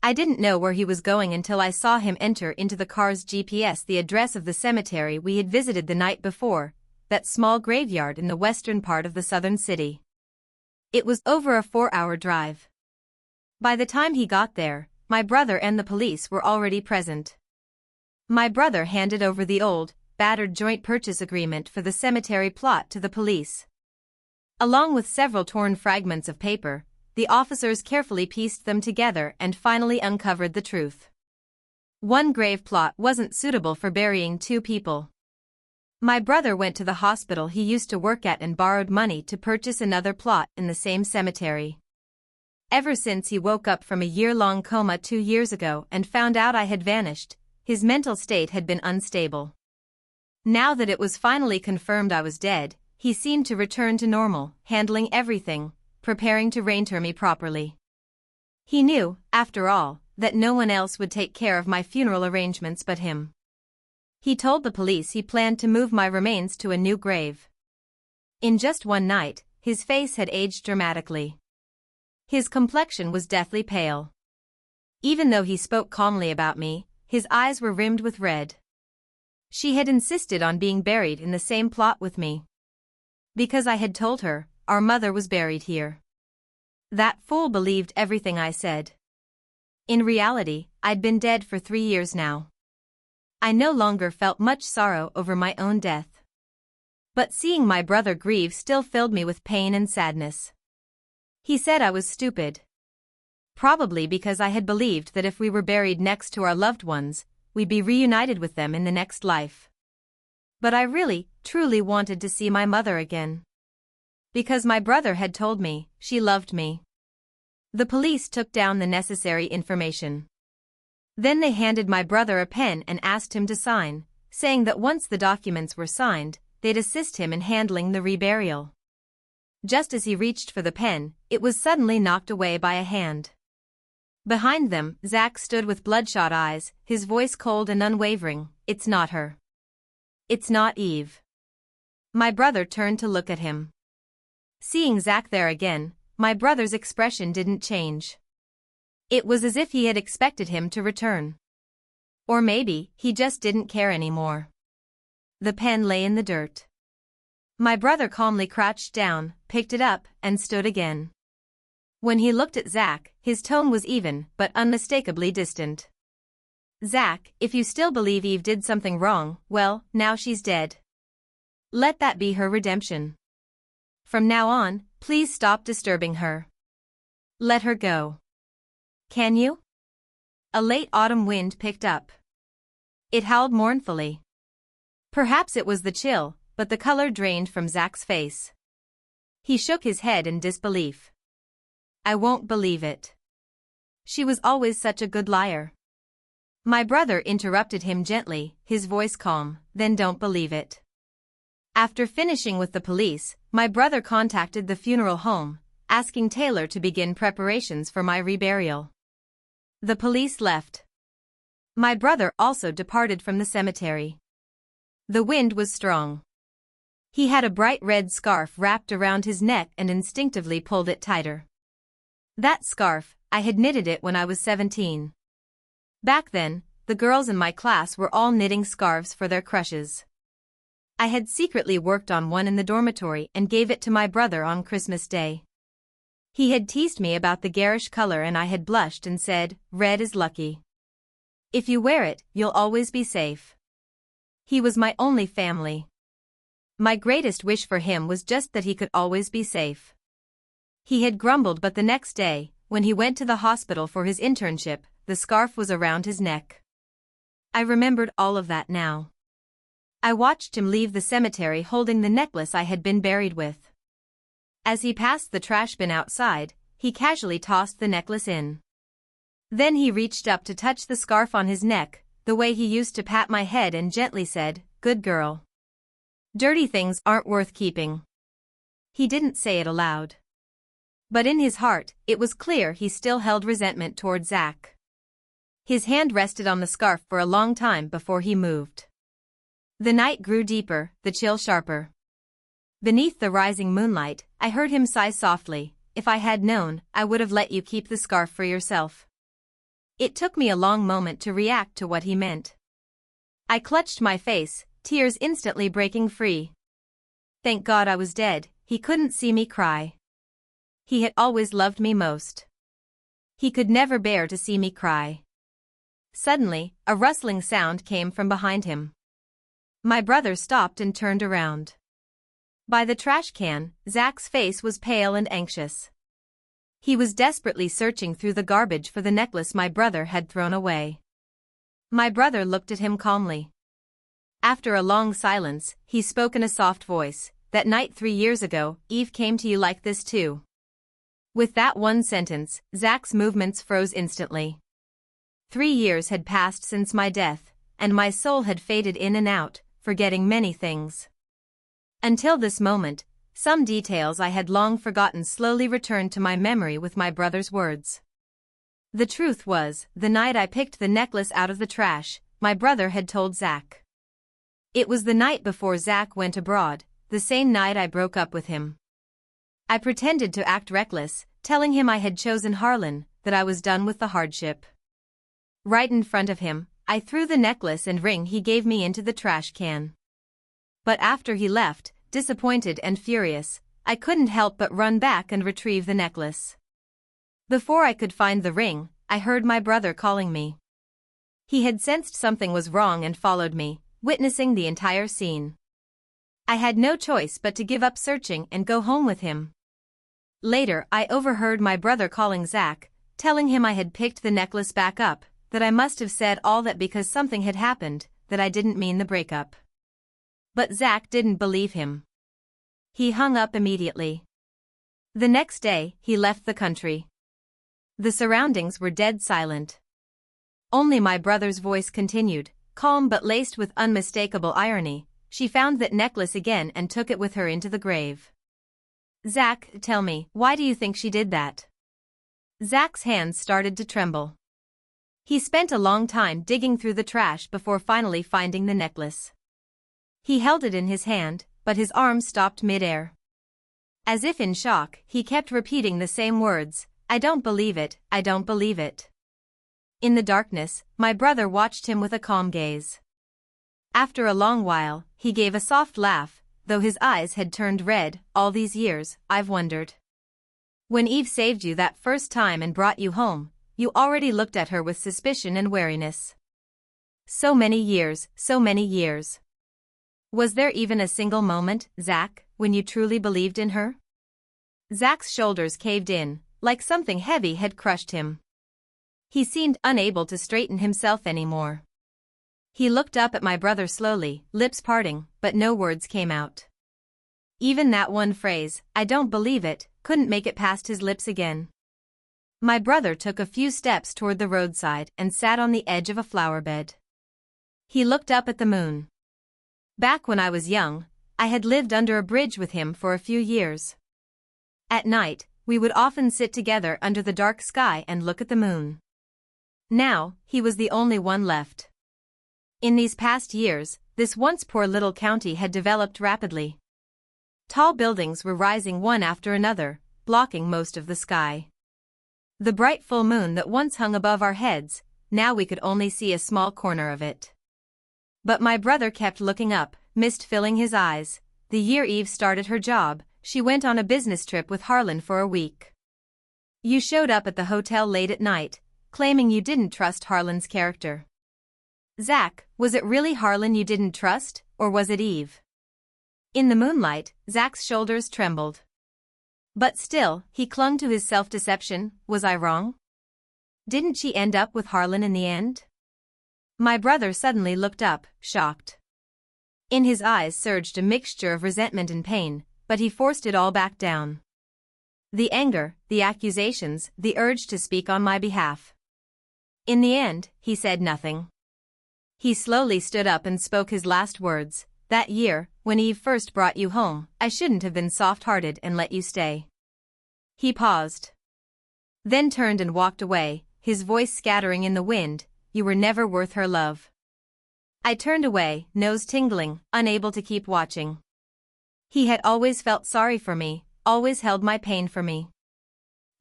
I didn't know where he was going until I saw him enter into the car's GPS the address of the cemetery we had visited the night before, that small graveyard in the western part of the southern city. It was over a 4-hour drive. By the time he got there, my brother and the police were already present. My brother handed over the old, battered joint purchase agreement for the cemetery plot to the police. Along with several torn fragments of paper, the officers carefully pieced them together and finally uncovered the truth. One grave plot wasn't suitable for burying 2 people. My brother went to the hospital he used to work at and borrowed money to purchase another plot in the same cemetery. Ever since he woke up from a year-long coma 2 years ago and found out I had vanished, his mental state had been unstable. Now that it was finally confirmed I was dead, he seemed to return to normal, handling everything, preparing to reinter me properly. He knew, after all, that no one else would take care of my funeral arrangements but him. He told the police he planned to move my remains to a new grave. In just one night, his face had aged dramatically. His complexion was deathly pale. Even though he spoke calmly about me, his eyes were rimmed with red. She had insisted on being buried in the same plot with me. Because I had told her, our mother was buried here. That fool believed everything I said. In reality, I'd been dead for 3 years now. I no longer felt much sorrow over my own death. But seeing my brother grieve still filled me with pain and sadness. He said I was stupid. Probably because I had believed that if we were buried next to our loved ones, we'd be reunited with them in the next life. But I really, truly wanted to see my mother again. Because my brother had told me, she loved me. The police took down the necessary information. Then they handed my brother a pen and asked him to sign, saying that once the documents were signed, they'd assist him in handling the reburial. Just as he reached for the pen, it was suddenly knocked away by a hand. Behind them, Zach stood with bloodshot eyes, his voice cold and unwavering. it's not her. It's not Eve. My brother turned to look at him. Seeing Zach there again, my brother's expression didn't change. It was as if he had expected him to return. Or maybe, he just didn't care anymore. The pen lay in the dirt. My brother calmly crouched down, picked it up, and stood again. When he looked at Zach, his tone was even, but unmistakably distant. Zach, if you still believe Eve did something wrong, well, now she's dead. Let that be her redemption. From now on, please stop disturbing her. Let her go. Can you? A late autumn wind picked up. It howled mournfully. Perhaps it was the chill, but the color drained from Zach's face. He shook his head in disbelief. I won't believe it. She was always such a good liar. My brother interrupted him gently, his voice calm, then don't believe it. After finishing with the police, my brother contacted the funeral home, asking Taylor to begin preparations for my reburial. The police left. My brother also departed from the cemetery. The wind was strong. He had a bright red scarf wrapped around his neck and instinctively pulled it tighter. That scarf, I had knitted it when I was 17. Back then, the girls in my class were all knitting scarves for their crushes. I had secretly worked on one in the dormitory and gave it to my brother on Christmas Day. He had teased me about the garish color and I had blushed and said, "Red is lucky. If you wear it, you'll always be safe." He was my only family. My greatest wish for him was just that he could always be safe. He had grumbled, but the next day, when he went to the hospital for his internship, the scarf was around his neck. I remembered all of that now. I watched him leave the cemetery holding the necklace I had been buried with. As he passed the trash bin outside, he casually tossed the necklace in. Then he reached up to touch the scarf on his neck, the way he used to pat my head, and gently said, "Good girl. Dirty things aren't worth keeping." He didn't say it aloud. But in his heart, it was clear he still held resentment toward Zach. His hand rested on the scarf for a long time before he moved. The night grew deeper, the chill sharper. Beneath the rising moonlight, I heard him sigh softly, "If I had known, I would have let you keep the scarf for yourself." It took me a long moment to react to what he meant. I clutched my face, tears instantly breaking free. Thank God I was dead, he couldn't see me cry. He had always loved me most. He could never bear to see me cry. Suddenly, a rustling sound came from behind him. My brother stopped and turned around. By the trash can, Zach's face was pale and anxious. He was desperately searching through the garbage for the necklace my brother had thrown away. My brother looked at him calmly. After a long silence, he spoke in a soft voice, "That night 3 years ago, Eve came to you like this too." With that one sentence, Zach's movements froze instantly. 3 years had passed since my death, and my soul had faded in and out, forgetting many things. Until this moment, some details I had long forgotten slowly returned to my memory with my brother's words. The truth was, the night I picked the necklace out of the trash, my brother had told Zach. It was the night before Zach went abroad, the same night I broke up with him. I pretended to act reckless, telling him I had chosen Harlan, that I was done with the hardship. Right in front of him, I threw the necklace and ring he gave me into the trash can. But after he left, disappointed and furious, I couldn't help but run back and retrieve the necklace. Before I could find the ring, I heard my brother calling me. He had sensed something was wrong and followed me, witnessing the entire scene. I had no choice but to give up searching and go home with him. Later, I overheard my brother calling Zach, telling him I had picked the necklace back up, that I must have said all that because something had happened, that I didn't mean the breakup. But Zach didn't believe him. He hung up immediately. The next day, he left the country. The surroundings were dead silent. Only my brother's voice continued, calm but laced with unmistakable irony. "She found that necklace again and took it with her into the grave." "Zach, tell me, why do you think she did that?" Zach's hands started to tremble. He spent a long time digging through the trash before finally finding the necklace. He held it in his hand, but his arm stopped mid-air. As if in shock, he kept repeating the same words, "I don't believe it, I don't believe it." In the darkness, my brother watched him with a calm gaze. After a long while, he gave a soft laugh, though his eyes had turned red. "All these years, I've wondered. When Eve saved you that first time and brought you home, you already looked at her with suspicion and wariness. So many years, so many years. Was there even a single moment, Zach, when you truly believed in her?" Zach's shoulders caved in, like something heavy had crushed him. He seemed unable to straighten himself anymore. He looked up at my brother slowly, lips parting, but no words came out. Even that one phrase, "I don't believe it," couldn't make it past his lips again. My brother took a few steps toward the roadside and sat on the edge of a flower bed. He looked up at the moon. Back when I was young, I had lived under a bridge with him for a few years. At night, we would often sit together under the dark sky and look at the moon. Now, he was the only one left. In these past years, this once poor little county had developed rapidly. Tall buildings were rising one after another, blocking most of the sky. The bright full moon that once hung above our heads, now we could only see a small corner of it. But my brother kept looking up, mist filling his eyes. The year Eve started her job, she went on a business trip with Harlan for a week. You showed up at the hotel late at night, claiming you didn't trust Harlan's character. Zach, was it really Harlan you didn't trust, or was it Eve? In the moonlight, Zach's shoulders trembled. But still, he clung to his self-deception. Was I wrong? Didn't she end up with Harlan in the end? My brother suddenly looked up, shocked. In his eyes surged a mixture of resentment and pain, but he forced it all back down. The anger, the accusations, the urge to speak on my behalf. In the end, he said nothing. He slowly stood up and spoke his last words. "That year, when Eve first brought you home, I shouldn't have been soft-hearted and let you stay." He paused. Then turned and walked away, his voice scattering in the wind. "You were never worth her love." I turned away, nose tingling, unable to keep watching. He had always felt sorry for me, always held my pain for me.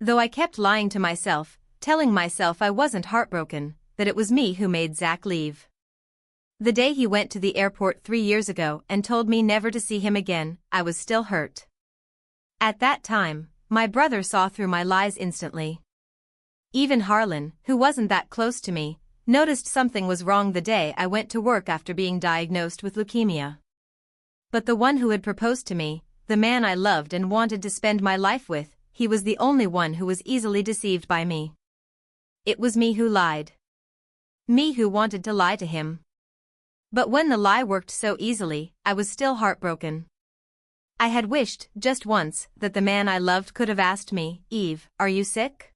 Though I kept lying to myself, telling myself I wasn't heartbroken, that it was me who made Zach leave. The day he went to the airport 3 years ago and told me never to see him again, I was still hurt. At that time, my brother saw through my lies instantly. Even Harlan, who wasn't that close to me, noticed something was wrong the day I went to work after being diagnosed with leukemia. But the one who had proposed to me, the man I loved and wanted to spend my life with, he was the only one who was easily deceived by me. It was me who lied. Me who wanted to lie to him. But when the lie worked so easily, I was still heartbroken. I had wished, just once, that the man I loved could have asked me, "Eve, are you sick?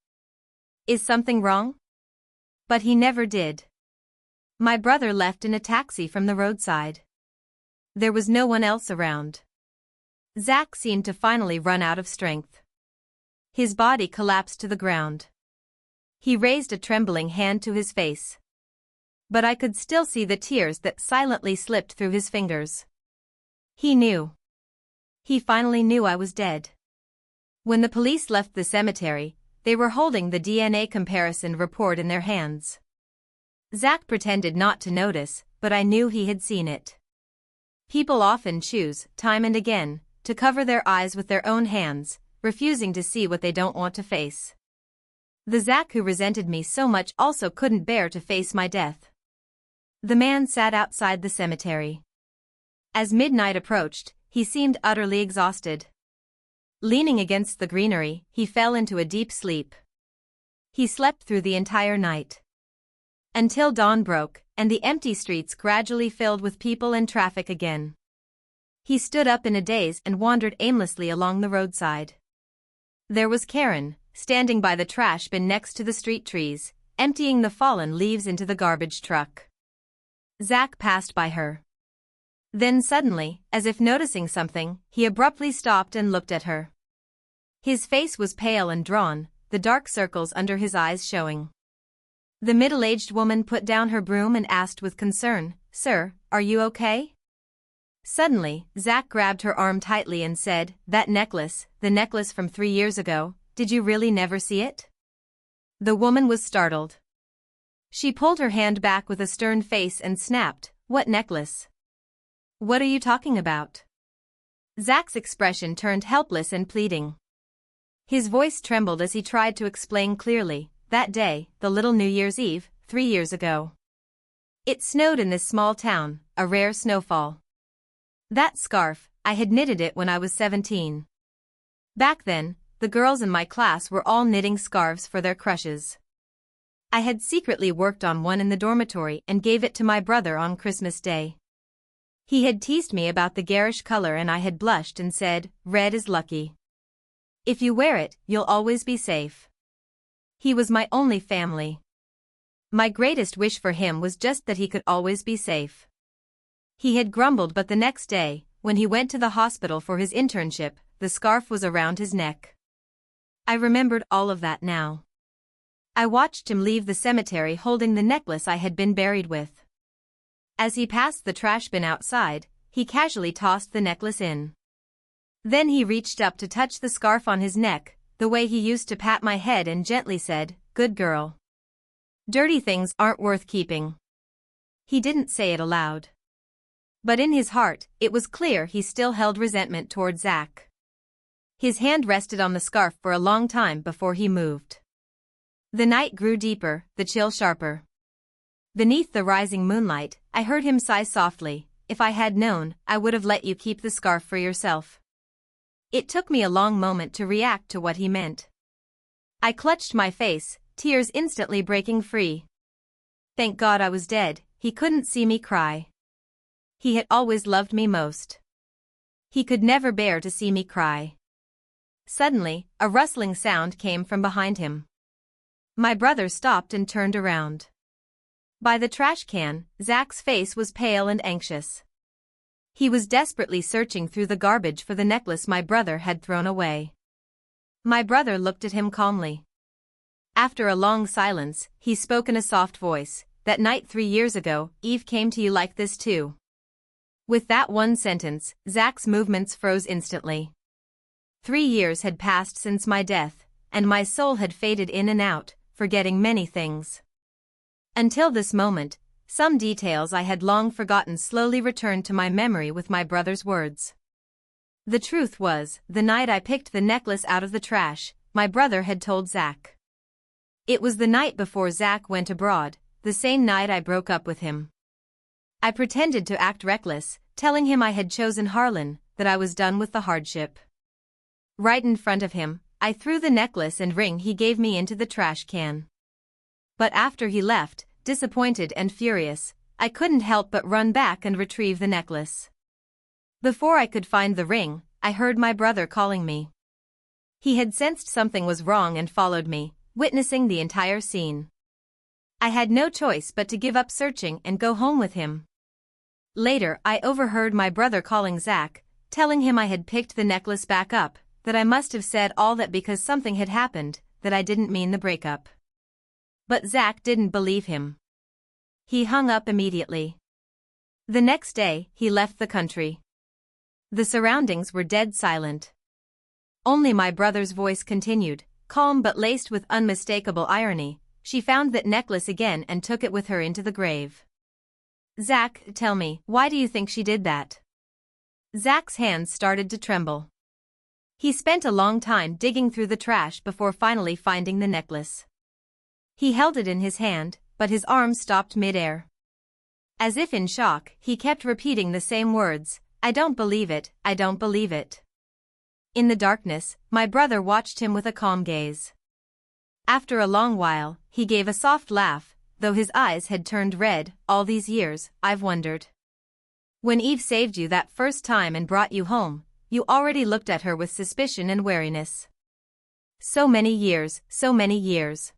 Is something wrong?" But he never did. My brother left in a taxi from the roadside. There was no one else around. Zach seemed to finally run out of strength. His body collapsed to the ground. He raised a trembling hand to his face. But I could still see the tears that silently slipped through his fingers. He knew. He finally knew I was dead. When the police left the cemetery, they were holding the DNA comparison report in their hands. Zach pretended not to notice, but I knew he had seen it. People often choose, time and again, to cover their eyes with their own hands, refusing to see what they don't want to face. The Zach who resented me so much also couldn't bear to face my death. The man sat outside the cemetery. As midnight approached, he seemed utterly exhausted. Leaning against the greenery, he fell into a deep sleep. He slept through the entire night. Until dawn broke, and the empty streets gradually filled with people and traffic again. He stood up in a daze and wandered aimlessly along the roadside. There was Karen, standing by the trash bin next to the street trees, emptying the fallen leaves into the garbage truck. Zach passed by her. Then suddenly, as if noticing something, he abruptly stopped and looked at her. His face was pale and drawn, the dark circles under his eyes showing. The middle-aged woman put down her broom and asked with concern, "Sir, are you okay?" Suddenly, Zach grabbed her arm tightly and said, "That necklace, the necklace from 3 years ago, did you really never see it?" The woman was startled. She pulled her hand back with a stern face and snapped, "What necklace? What are you talking about?" Zach's expression turned helpless and pleading. His voice trembled as he tried to explain clearly, "That day, the little New Year's Eve, 3 years ago. It snowed in this small town, a rare snowfall. That scarf, I had knitted it when I was 17. Back then, the girls in my class were all knitting scarves for their crushes. I had secretly worked on one in the dormitory and gave it to my brother on Christmas Day. He had teased me about the garish color and I had blushed and said, 'Red is lucky. If you wear it, you'll always be safe.' He was my only family. My greatest wish for him was just that he could always be safe." He had grumbled, but the next day, when he went to the hospital for his internship, the scarf was around his neck. I remembered all of that now. I watched him leave the cemetery holding the necklace I had been buried with. As he passed the trash bin outside, he casually tossed the necklace in. Then he reached up to touch the scarf on his neck, the way he used to pat my head, and gently said, "Good girl. Dirty things aren't worth keeping." He didn't say it aloud. But in his heart, it was clear he still held resentment toward Zach. His hand rested on the scarf for a long time before he moved. The night grew deeper, the chill sharper. Beneath the rising moonlight, I heard him sigh softly, "If I had known, I would have let you keep the scarf for yourself." It took me a long moment to react to what he meant. I clutched my face, tears instantly breaking free. Thank God I was dead, he couldn't see me cry. He had always loved me most. He could never bear to see me cry. Suddenly, a rustling sound came from behind him. My brother stopped and turned around. By the trash can, Zach's face was pale and anxious. He was desperately searching through the garbage for the necklace my brother had thrown away. My brother looked at him calmly. After a long silence, he spoke in a soft voice, "That night 3 years ago, Eve came to you like this too." With that one sentence, Zach's movements froze instantly. 3 years had passed since my death, and my soul had faded in and out, forgetting many things. Until this moment, some details I had long forgotten slowly returned to my memory with my brother's words. The truth was, the night I picked the necklace out of the trash, my brother had told Zach. It was the night before Zach went abroad, the same night I broke up with him. I pretended to act reckless, telling him I had chosen Harlan, that I was done with the hardship. Right in front of him, I threw the necklace and ring he gave me into the trash can. But after he left, disappointed and furious, I couldn't help but run back and retrieve the necklace. Before I could find the ring, I heard my brother calling me. He had sensed something was wrong and followed me, witnessing the entire scene. I had no choice but to give up searching and go home with him. Later, I overheard my brother calling Zach, telling him I had picked the necklace back up, that I must have said all that because something had happened, that I didn't mean the breakup. But Zach didn't believe him. He hung up immediately. The next day, he left the country. The surroundings were dead silent. Only my brother's voice continued, calm but laced with unmistakable irony. "She found that necklace again and took it with her into the grave." "Zach, tell me, why do you think she did that?" Zach's hands started to tremble. He spent a long time digging through the trash before finally finding the necklace. He held it in his hand, but his arm stopped mid-air. As if in shock, he kept repeating the same words, "I don't believe it, I don't believe it." In the darkness, my brother watched him with a calm gaze. After a long while, he gave a soft laugh, though his eyes had turned red. "All these years, I've wondered. When Eve saved you that first time and brought you home, you already looked at her with suspicion and wariness. So many years, so many years.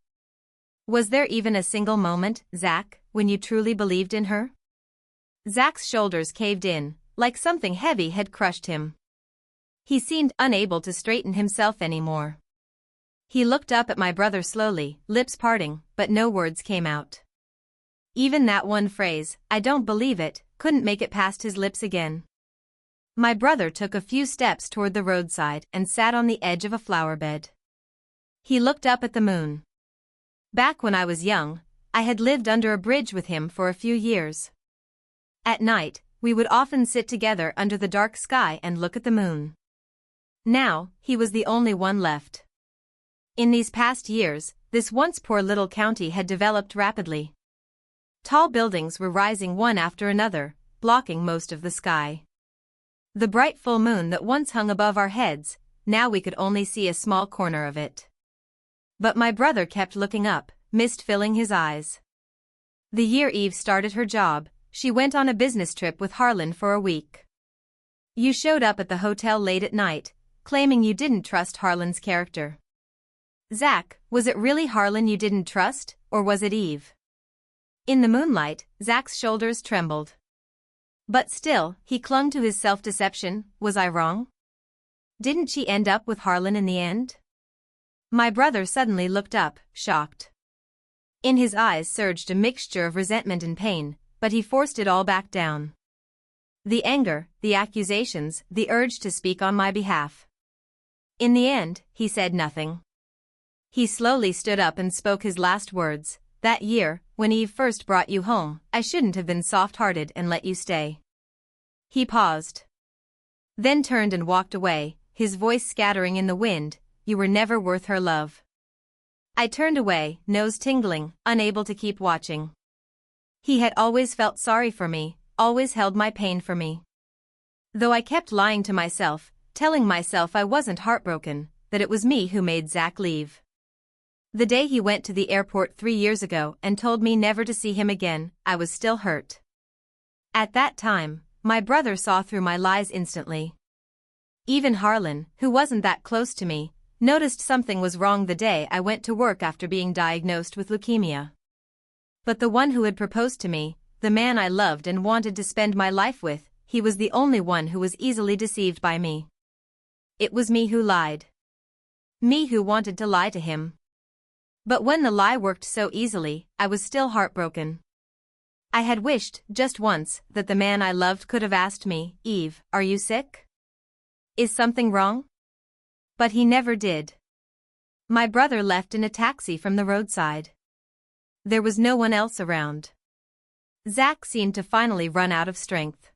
Was there even a single moment, Zach, when you truly believed in her?" Zach's shoulders caved in, like something heavy had crushed him. He seemed unable to straighten himself anymore. He looked up at my brother slowly, lips parting, but no words came out. Even that one phrase, "I don't believe it," couldn't make it past his lips again. My brother took a few steps toward the roadside and sat on the edge of a flower bed. He looked up at the moon. Back when I was young, I had lived under a bridge with him for a few years. At night, we would often sit together under the dark sky and look at the moon. Now, he was the only one left. In these past years, this once poor little county had developed rapidly. Tall buildings were rising one after another, blocking most of the sky. The bright full moon that once hung above our heads, now we could only see a small corner of it. But my brother kept looking up, mist filling his eyes. The year Eve started her job, she went on a business trip with Harlan for a week. You showed up at the hotel late at night, claiming you didn't trust Harlan's character. Zach, was it really Harlan you didn't trust, or was it Eve? In the moonlight, Zach's shoulders trembled. But still, he clung to his self-deception. Was I wrong? Didn't she end up with Harlan in the end? My brother suddenly looked up, shocked. In his eyes surged a mixture of resentment and pain, but he forced it all back down. The anger, the accusations, the urge to speak on my behalf. In the end, he said nothing. He slowly stood up and spoke his last words. That year, when Eve first brought you home, I shouldn't have been soft-hearted and let you stay. He paused. Then turned and walked away, his voice scattering in the wind. You were never worth her love. I turned away, nose tingling, unable to keep watching. He had always felt sorry for me, always held my pain for me. Though I kept lying to myself, telling myself I wasn't heartbroken, that it was me who made Zach leave. The day he went to the airport 3 years ago and told me never to see him again, I was still hurt. At that time, my brother saw through my lies instantly. Even Harlan, who wasn't that close to me, noticed something was wrong the day I went to work after being diagnosed with leukemia. But the one who had proposed to me, the man I loved and wanted to spend my life with, he was the only one who was easily deceived by me. It was me who lied. Me who wanted to lie to him. But when the lie worked so easily, I was still heartbroken. I had wished, just once, that the man I loved could have asked me, Eve, are you sick? Is something wrong? But he never did. My brother left in a taxi from the roadside. There was no one else around. Zach seemed to finally run out of strength.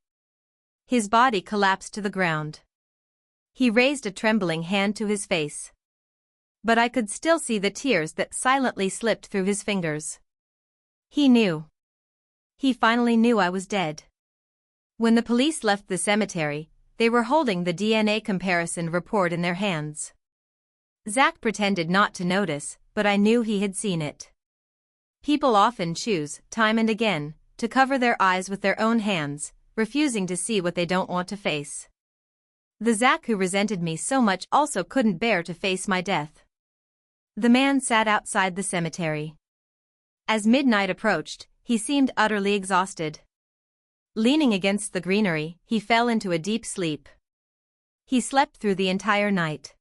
His body collapsed to the ground. He raised a trembling hand to his face. But I could still see the tears that silently slipped through his fingers. He knew. He finally knew I was dead. When the police left the cemetery, they were holding the DNA comparison report in their hands. Zach pretended not to notice, but I knew he had seen it. People often choose, time and again, to cover their eyes with their own hands, refusing to see what they don't want to face. The Zach who resented me so much also couldn't bear to face my death. The man sat outside the cemetery. As midnight approached, he seemed utterly exhausted. Leaning against the greenery, he fell into a deep sleep. He slept through the entire night.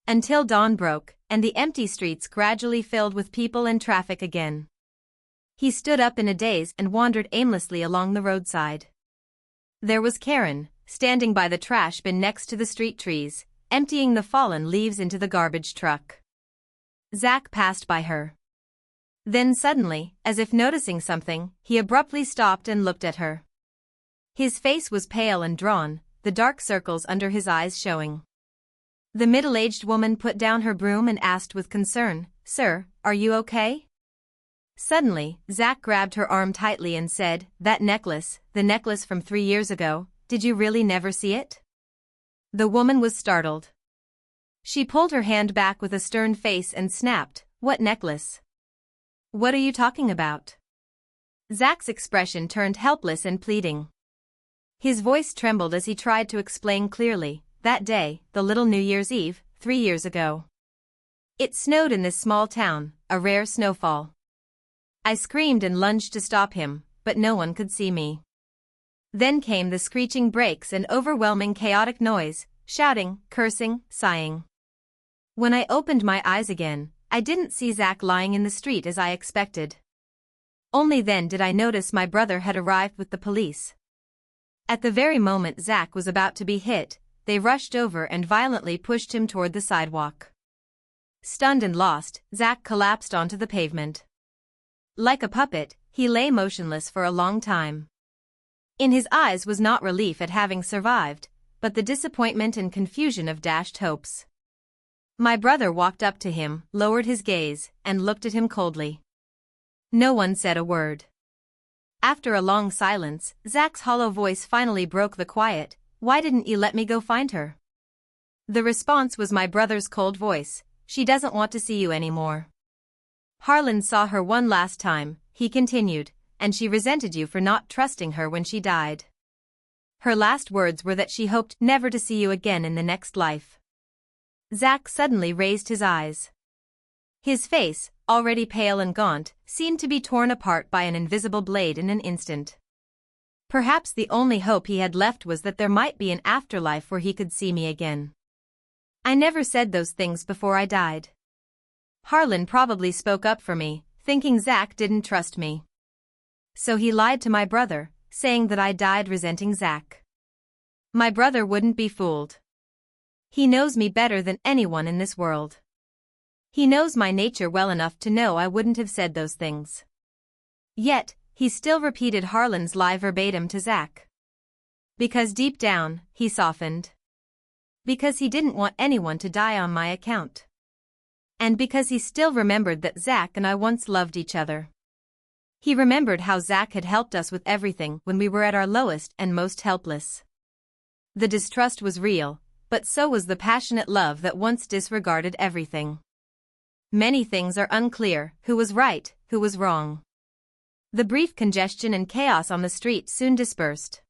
Until dawn broke, and the empty streets gradually filled with people and traffic again. He stood up in a daze and wandered aimlessly along the roadside. There was Karen, standing by the trash bin next to the street trees, emptying the fallen leaves into the garbage truck. Zach passed by her. Then suddenly, as if noticing something, he abruptly stopped and looked at her. His face was pale and drawn, the dark circles under his eyes showing. The middle-aged woman put down her broom and asked with concern, "Sir, are you okay?" Suddenly, Zach grabbed her arm tightly and said, "That necklace, the necklace from 3 years ago, did you really never see it?" The woman was startled. She pulled her hand back with a stern face and snapped, "What necklace? What are you talking about?" Zach's expression turned helpless and pleading. His voice trembled as he tried to explain clearly, "That day, the little New Year's Eve, 3 years ago. It snowed in this small town, a rare snowfall. I screamed and lunged to stop him, but no one could see me. Then came the screeching brakes and overwhelming chaotic noise, shouting, cursing, sighing. When I opened my eyes again, I didn't see Zach lying in the street as I expected. Only then did I notice my brother had arrived with the police. At the very moment Zach was about to be hit, they rushed over and violently pushed him toward the sidewalk. Stunned and lost, Zach collapsed onto the pavement. Like a puppet, he lay motionless for a long time. In his eyes was not relief at having survived, but the disappointment and confusion of dashed hopes. My brother walked up to him, lowered his gaze, and looked at him coldly. No one said a word. After a long silence, Zach's hollow voice finally broke the quiet. "Why didn't you let me go find her?" The response was my brother's cold voice. "She doesn't want to see you anymore. Harlan saw her one last time," he continued, "and she resented you for not trusting her when she died. Her last words were that she hoped never to see you again in the next life." Zach suddenly raised his eyes. His face, already pale and gaunt, seemed to be torn apart by an invisible blade in an instant. Perhaps the only hope he had left was that there might be an afterlife where he could see me again. "I never said those things before I died. Harlan probably spoke up for me, thinking Zach didn't trust me. So he lied to my brother, saying that I died resenting Zach. My brother wouldn't be fooled. He knows me better than anyone in this world. He knows my nature well enough to know I wouldn't have said those things. Yet, he still repeated Harlan's lie verbatim to Zach. Because deep down, he softened. Because he didn't want anyone to die on my account. And because he still remembered that Zach and I once loved each other. He remembered how Zach had helped us with everything when we were at our lowest and most helpless. The distrust was real, but so was the passionate love that once disregarded everything. Many things are unclear: who was right, who was wrong. The brief congestion and chaos on the street soon dispersed.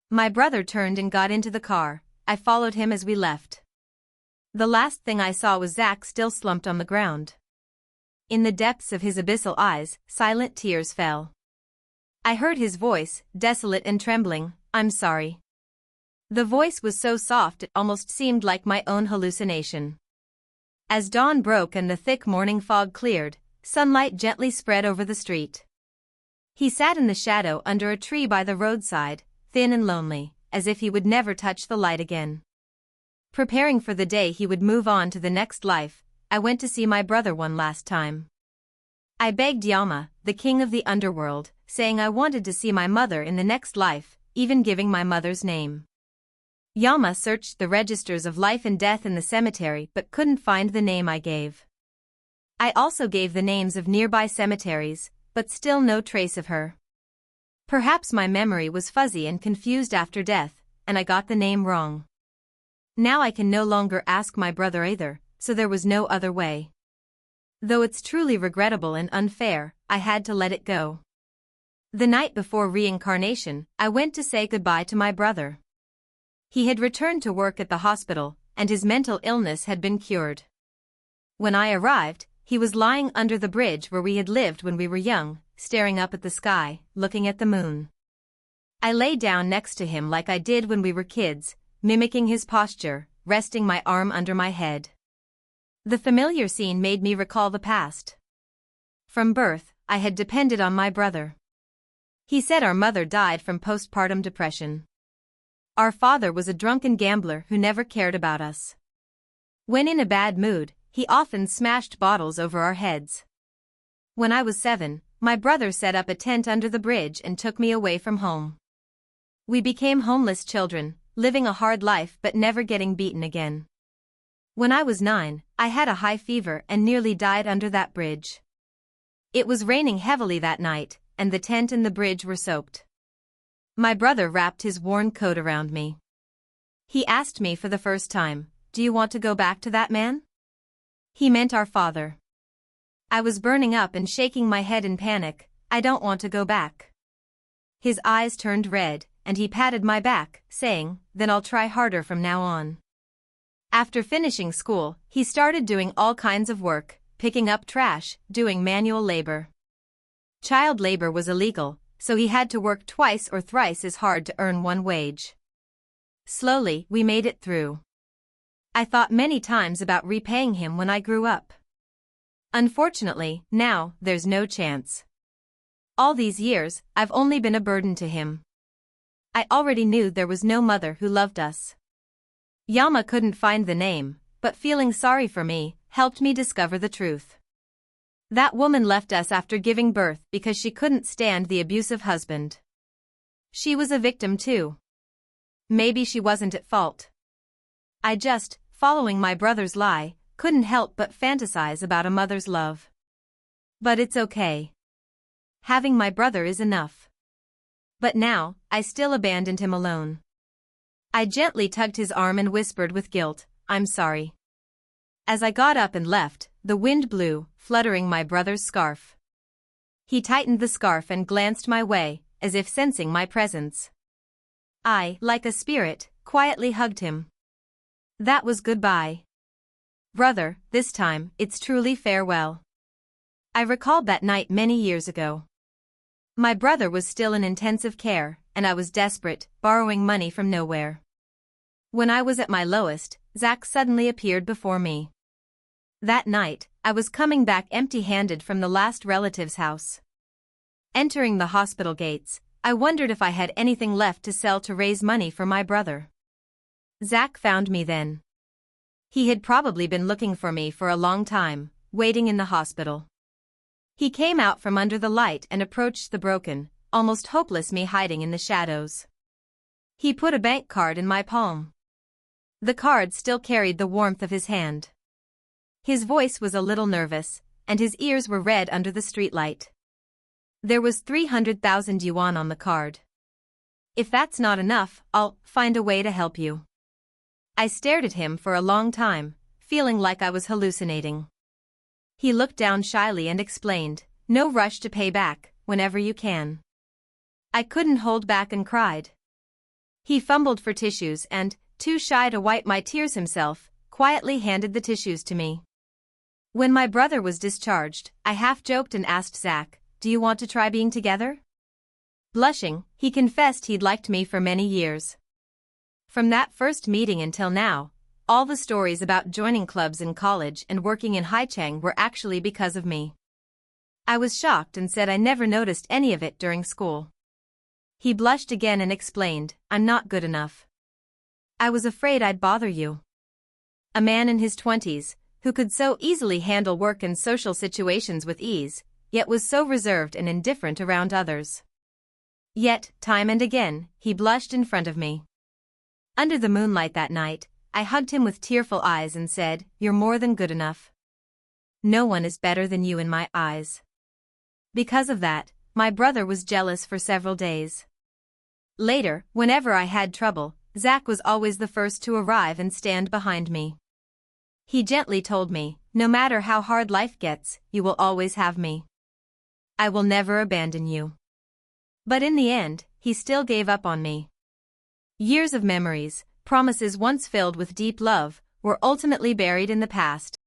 My brother turned and got into the car. I followed him as we left. The last thing I saw was Zach still slumped on the ground. In the depths of his abyssal eyes, silent tears fell. I heard his voice, desolate and trembling, "I'm sorry." The voice was so soft it almost seemed like my own hallucination. As dawn broke and the thick morning fog cleared, sunlight gently spread over the street. He sat in the shadow under a tree by the roadside, thin and lonely, as if he would never touch the light again. Preparing for the day he would move on to the next life, I went to see my brother one last time. I begged Yama, the king of the underworld, saying I wanted to see my mother in the next life, even giving my mother's name. Yama searched the registers of life and death in the cemetery but couldn't find the name I gave. I also gave the names of nearby cemeteries, but still no trace of her. Perhaps my memory was fuzzy and confused after death, and I got the name wrong. Now I can no longer ask my brother either, so there was no other way. Though it's truly regrettable and unfair, I had to let it go. The night before reincarnation, I went to say goodbye to my brother. He had returned to work at the hospital, and his mental illness had been cured. When I arrived, he was lying under the bridge where we had lived when we were young, staring up at the sky, looking at the moon. I lay down next to him like I did when we were kids, mimicking his posture, resting my arm under my head. The familiar scene made me recall the past. From birth, I had depended on my brother. He said our mother died from postpartum depression. Our father was a drunken gambler who never cared about us. When in a bad mood, he often smashed bottles over our heads. When I was 7, my brother set up a tent under the bridge and took me away from home. We became homeless children, living a hard life but never getting beaten again. When I was 9, I had a high fever and nearly died under that bridge. It was raining heavily that night, and the tent and the bridge were soaked. My brother wrapped his worn coat around me. He asked me for the first time, "Do you want to go back to that man?" He meant our father. I was burning up and shaking my head in panic. "I don't want to go back." His eyes turned red, and he patted my back, saying, "Then I'll try harder from now on." After finishing school, he started doing all kinds of work, picking up trash, doing manual labor. Child labor was illegal, so he had to work twice or thrice as hard to earn one wage. Slowly, we made it through. I thought many times about repaying him when I grew up. Unfortunately, now, there's no chance. All these years, I've only been a burden to him. I already knew there was no mother who loved us. Yama couldn't find the name, but feeling sorry for me, helped me discover the truth. That woman left us after giving birth because she couldn't stand the abusive husband. She was a victim too. Maybe she wasn't at fault. I just, following my brother's lie, couldn't help but fantasize about a mother's love. But it's okay. Having my brother is enough. But now, I still abandoned him alone. I gently tugged his arm and whispered with guilt, "I'm sorry." As I got up and left, the wind blew, fluttering my brother's scarf. He tightened the scarf and glanced my way, as if sensing my presence. I, like a spirit, quietly hugged him. That was goodbye. Brother, this time, it's truly farewell. I recalled that night many years ago. My brother was still in intensive care, and I was desperate, borrowing money from nowhere. When I was at my lowest, Zach suddenly appeared before me. That night, I was coming back empty-handed from the last relative's house. Entering the hospital gates, I wondered if I had anything left to sell to raise money for my brother. Zach found me then. He had probably been looking for me for a long time, waiting in the hospital. He came out from under the light and approached the broken, almost hopeless me hiding in the shadows. He put a bank card in my palm. The card still carried the warmth of his hand. His voice was a little nervous, and his ears were red under the streetlight. There was 300,000 yuan on the card. "If that's not enough, I'll find a way to help you." I stared at him for a long time, feeling like I was hallucinating. He looked down shyly and explained, "No rush to pay back, whenever you can." I couldn't hold back and cried. He fumbled for tissues and, too shy to wipe my tears himself, quietly handed the tissues to me. When my brother was discharged, I half-joked and asked Zach, "Do you want to try being together?" Blushing, he confessed he'd liked me for many years. From that first meeting until now, all the stories about joining clubs in college and working in Haicheng were actually because of me. I was shocked and said I never noticed any of it during school. He blushed again and explained, "I'm not good enough. I was afraid I'd bother you." A man in his 20s, who could so easily handle work and social situations with ease, yet was so reserved and indifferent around others. Yet, time and again, he blushed in front of me. Under the moonlight that night, I hugged him with tearful eyes and said, "You're more than good enough. No one is better than you in my eyes." Because of that, my brother was jealous for several days. Later, whenever I had trouble, Zach was always the first to arrive and stand behind me. He gently told me, "No matter how hard life gets, you will always have me. I will never abandon you." But in the end, he still gave up on me. Years of memories, promises once filled with deep love, were ultimately buried in the past.